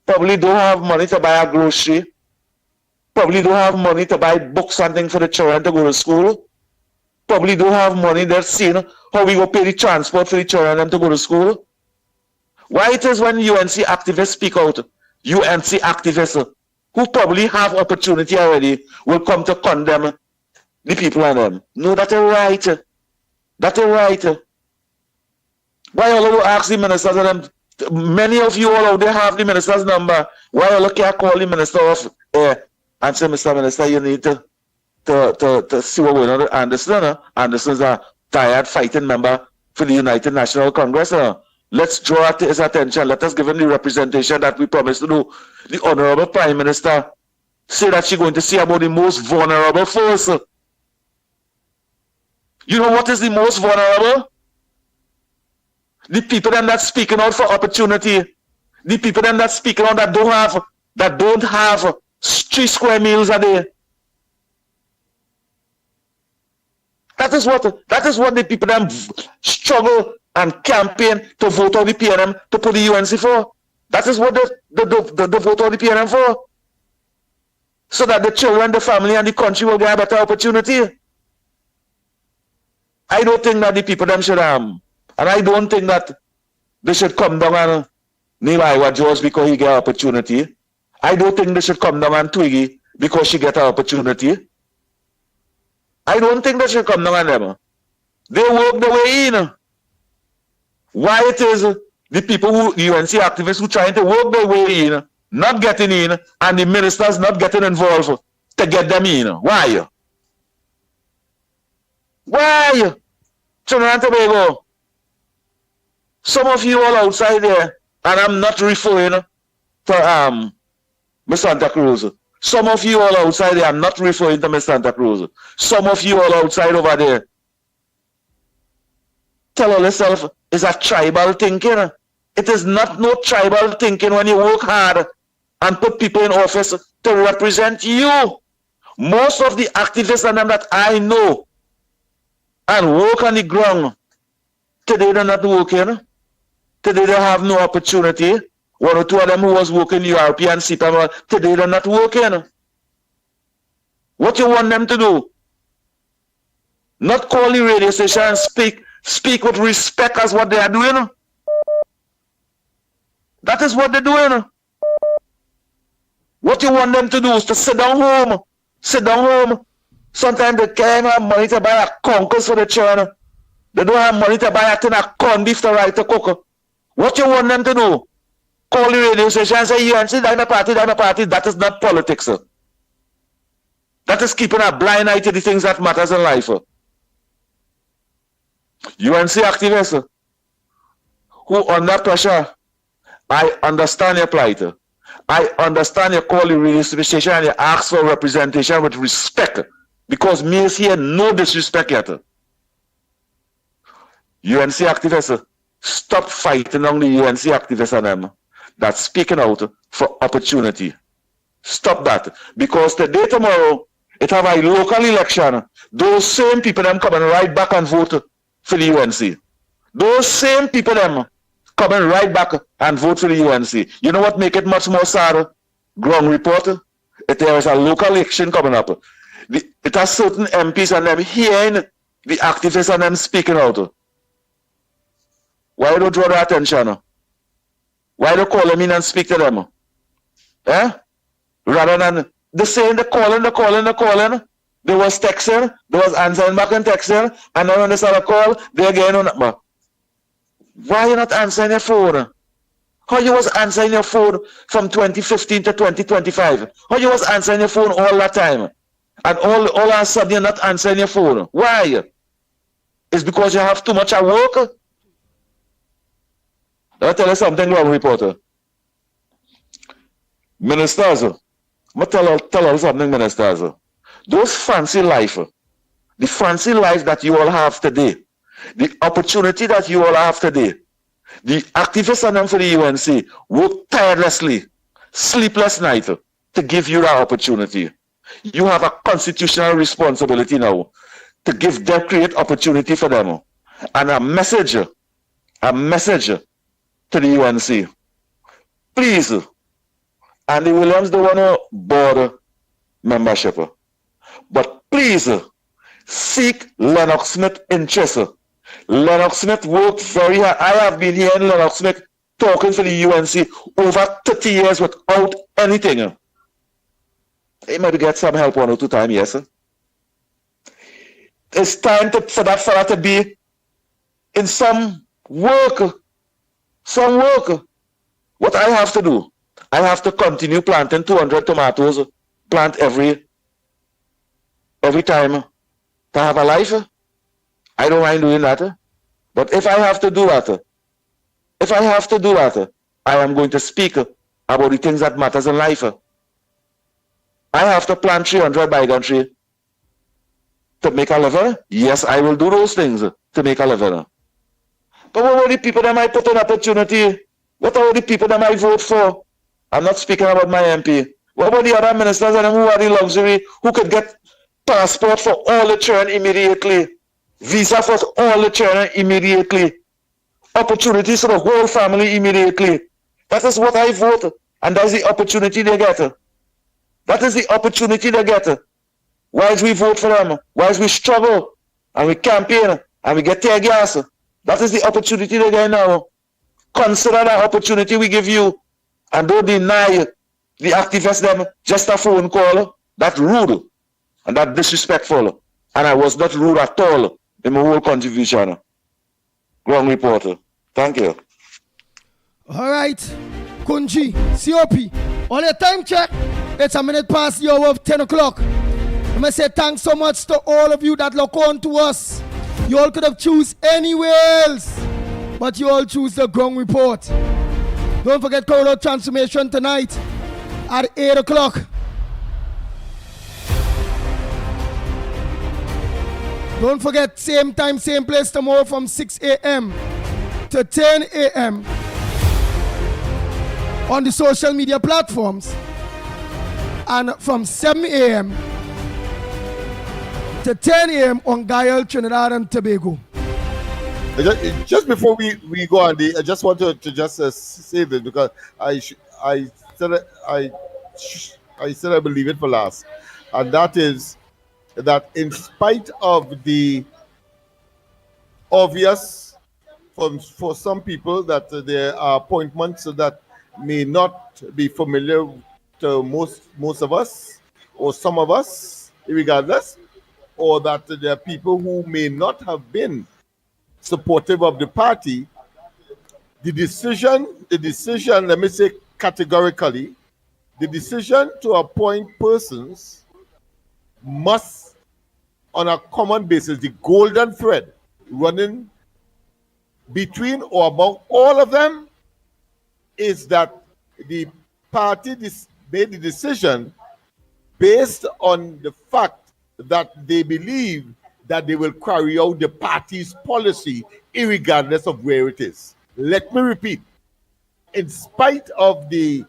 probably don't have money to buy a grocery, probably don't have money to buy books and things for the children to go to school. probably don't have money. They're seeing how we go pay the transport for the children and them to go to school. Why it is when UNC activists speak out, UNC activists who probably have opportunity already will come to condemn the people and them. No, that's right. That's right. Why all of you ask the ministers of them? Many of you all out there have the minister's number. Why all can't call the minister of air and say, Mr. Minister, you need to see what we're going on. Anderson's a tired fighting member for the United National Congress. Let's draw his attention. Let us give him the representation that we promised to do. The Honorable Prime Minister say that she's going to see about the most vulnerable first. You know what is the most vulnerable? The people them that's speaking out for opportunity. The people them that's speaking out that don't have 3 square meals a day. That is what the people them struggle and campaign to vote on the PNM to put the UNC for. That is what the vote on the PNM for. So that the children, the family, and the country will get a better opportunity. I don't think that the people them should and I don't think that they should come down and kneel Iowa George because he get an opportunity. I don't think they should come down and Twiggy because she get an opportunity. I don't think they should come down on them. They work the way in. Why it is the people who, the UNC activists who trying to work their way in, not getting in, and the ministers not getting involved to get them in. Why? Why? Trinidad and Tobago. Some of you all outside there, and I'm not referring to Miss Santa Cruz. Some of you all outside there, I'm not referring to Miss Santa Cruz. Some of you all outside over there, tell yourself it's a tribal thinking. It is not no tribal thinking when you work hard and put people in office to represent you. Most of the activists and them that I know and work on the ground, today they're not working. Today they have no opportunity. 1 or 2 of them who was working URP and CPEP, today they're not working. What you want them to do? Not call the radio station and speak with respect as what they are doing. That is what they're doing. What you want them to do is to sit down home. Sit down home. Sometimes they can't have money to buy a conkers for the children. They don't have money to buy a tin of corned beef to write to cook. What you want them to do? Call the radio station and say, you and see that in a party, that in a party. That is not politics, sir. That is keeping a blind eye to the things that matters in life. UNC activists who under pressure, I understand your plight. I understand you call the radio station and you ask for representation with respect. Because me is here no disrespect yet. UNC activists, stop fighting on the UNC activists and them that's speaking out for opportunity. Stop that. Because today, tomorrow, it have a local election. Those same people them coming right back and vote for the UNC. Those same people them coming right back and vote for the UNC. You know what make it much more sad? Ground report. There is a local election coming up. It has certain MPs and them hearing the activists and them speaking out. Why don't draw their attention? Why don't call them in and speak to them? Eh? Rather than the saying, the calling. They was texting, they was answering back and texting, and then when they start a call, they're getting on. Why are you not answering your phone? How you was answering your phone from 2015 to 2025? How you was answering your phone all that time? And all of a sudden you're not answering your phone. Why? It's because you have too much at work? Let me tell you something, ground reporter. Ministers, I'm going to tell you something, ministers. Those fancy life, the fancy life that you all have today, the opportunity that you all have today, the activists and them for the UNC work tirelessly, sleepless night to give you that opportunity. You have a constitutional responsibility now to give them, create opportunity for them. And a message to the UNC. Please, Andy Williams don't want to board membership. But please, seek Lennox Smith interest. Lennox Smith worked very hard. I have been here in Lennox Smith talking for the UNC over 30 years without anything. He maybe get some help 1 or 2 times, yes. It's time for that fella to be in some work. Some work. What I have to do, I have to continue planting 200 tomatoes, plant every time to have a life. I don't mind doing that. But if I have to do that, I am going to speak about the things that matters in life. I have to plant 300 bygone tree to make a living. Yes, I will do those things to make a living. But what are the people that might put an opportunity? What are the people that might vote for? I'm not speaking about my MP. What about the other ministers and who are the luxury, who could get passport for all the children immediately, visa for all the children immediately, opportunities for the whole family immediately? That is what I vote, and that's the opportunity they get. That is the opportunity they get. Whilst we vote for them, whilst we struggle, and we campaign, and we get tear gas, that is the opportunity they get now. Consider that opportunity we give you, and don't deny the activists them just a phone call. That's rude, and that disrespectful. And I was not rude at all in my whole contribution. Wrong reporter. Thank you. All right, Kunji, COP, on your time check, it's a minute past the hour of 10 o'clock. I'm going to say thanks so much to all of you that look on to us. You all could have choose anywhere else, but you all choose the ground report. Don't forget Corridor Transformation tonight at 8 o'clock. Don't forget, same time, same place tomorrow from 6 a.m. to 10 a.m. on the social media platforms, and from 7 a.m. to 10 a.m. on Guyana, Trinidad and Tobago. Just before we go on, I just want to just say this, because I said I believe it for last, and that is that in spite of the obvious for some people that there are appointments that may not be familiar to most of us or some of us, regardless, or that there are people who may not have been supportive of the party, the decision, let me say categorically, the decision to appoint persons must, on a common basis, the golden thread running between or among all of them is that the party made the decision based on the fact that they believe that they will carry out the party's policy irregardless of where it is. Let me repeat, in spite of the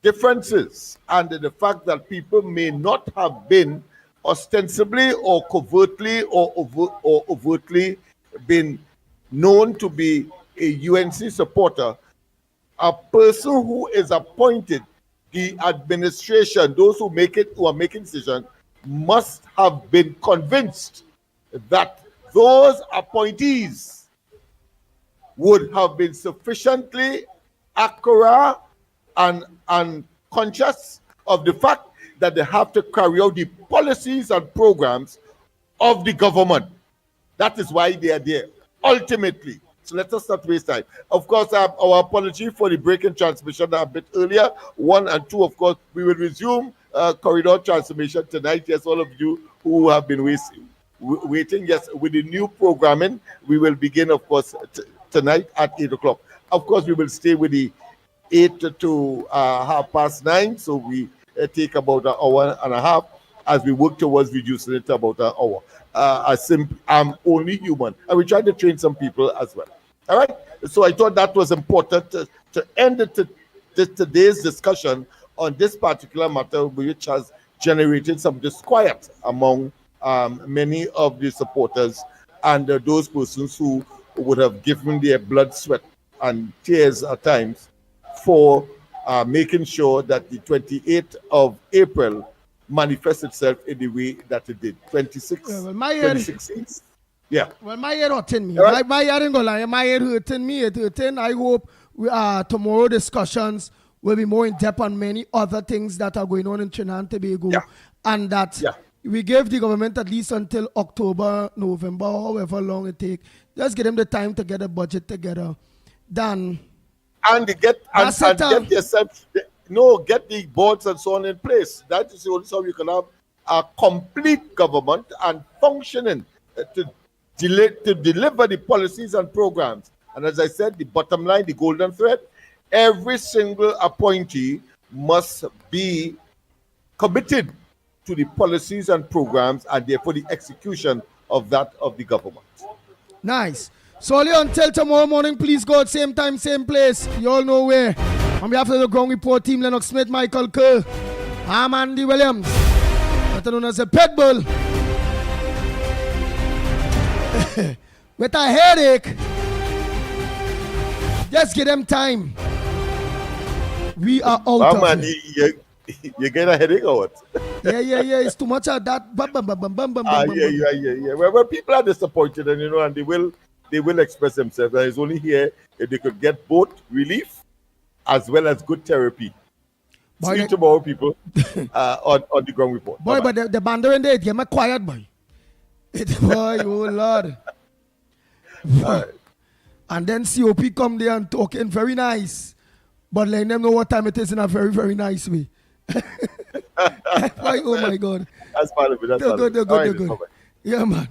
differences and the fact that people may not have been ostensibly or covertly or overtly been known to be a UNC supporter, a person who is appointed, the administration, those who are making decisions, must have been convinced that those appointees would have been sufficiently accurate and conscious of the fact that they have to carry out the policies and programs of the government. That is why they are there, ultimately. So let us not waste time. Of course, our apology for the break in transmission a bit earlier. 1 and 2, of course, we will resume corridor transformation tonight. Yes, all of you who have been waiting, yes, with the new programming, we will begin, of course, tonight at 8 o'clock. Of course, we will stay with the 8 to 9:30, so we take about an hour and a half as we work towards reducing it to about an hour. I'm only human, and we try to train some people as well. All right, so I thought that was important to end today's discussion on this particular matter, which has generated some disquiet among many of the supporters and those persons who would have given their blood, sweat, and tears at times for making sure that the 28th of April manifest itself in the way that it did. 26 seats. Yeah. Well, my ear hurting me. Right. My ear ain't gonna lie. My ear hurting me. It hurting. I hope tomorrow discussions will be more in depth on many other things that are going on in Trinidad and Tobago, and that we give the government at least until October, November, however long it takes. Just give them the time to get a budget together. Then get the boards and so on in place. That is the only way you can have a complete government and functioning to deliver the policies and programs. And as I said, the bottom line, the golden thread, every single appointee must be committed to the policies and programs and therefore the execution of that of the government. Nice. So until tomorrow morning, please go same time, same place. You all know where. On behalf of the ground report team, Lennox Smith, Michael Kerr, I'm Andy Williams, better known as a Pitbull. With a headache, just give them time. We are out of it. You get a headache or what? Yeah. It's too much of that. Yeah. Well, people are disappointed, and and they will express themselves. And it's only here if they could get both relief as well as good therapy. See you tomorrow, people, on the ground report. Boy, but the bander in there, get me quiet, boy. Boy, oh Lord. Right. And then COP come there and talking very nice, but letting them know what time it is in a very, very nice way. Boy, oh my God. That's part of it. They're good. Yeah, man.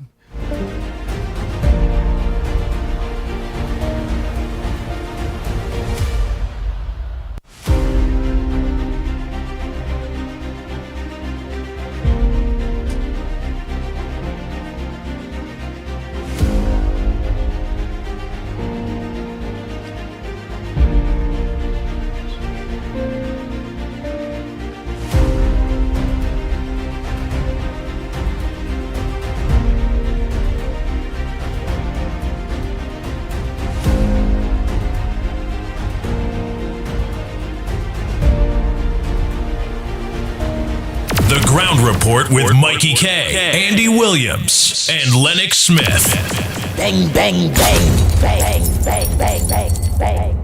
The Ground Report with Mickie K, Andy Williams, and Lennox Smith. Bang, bang, bang, bang, bang, bang, bang, bang.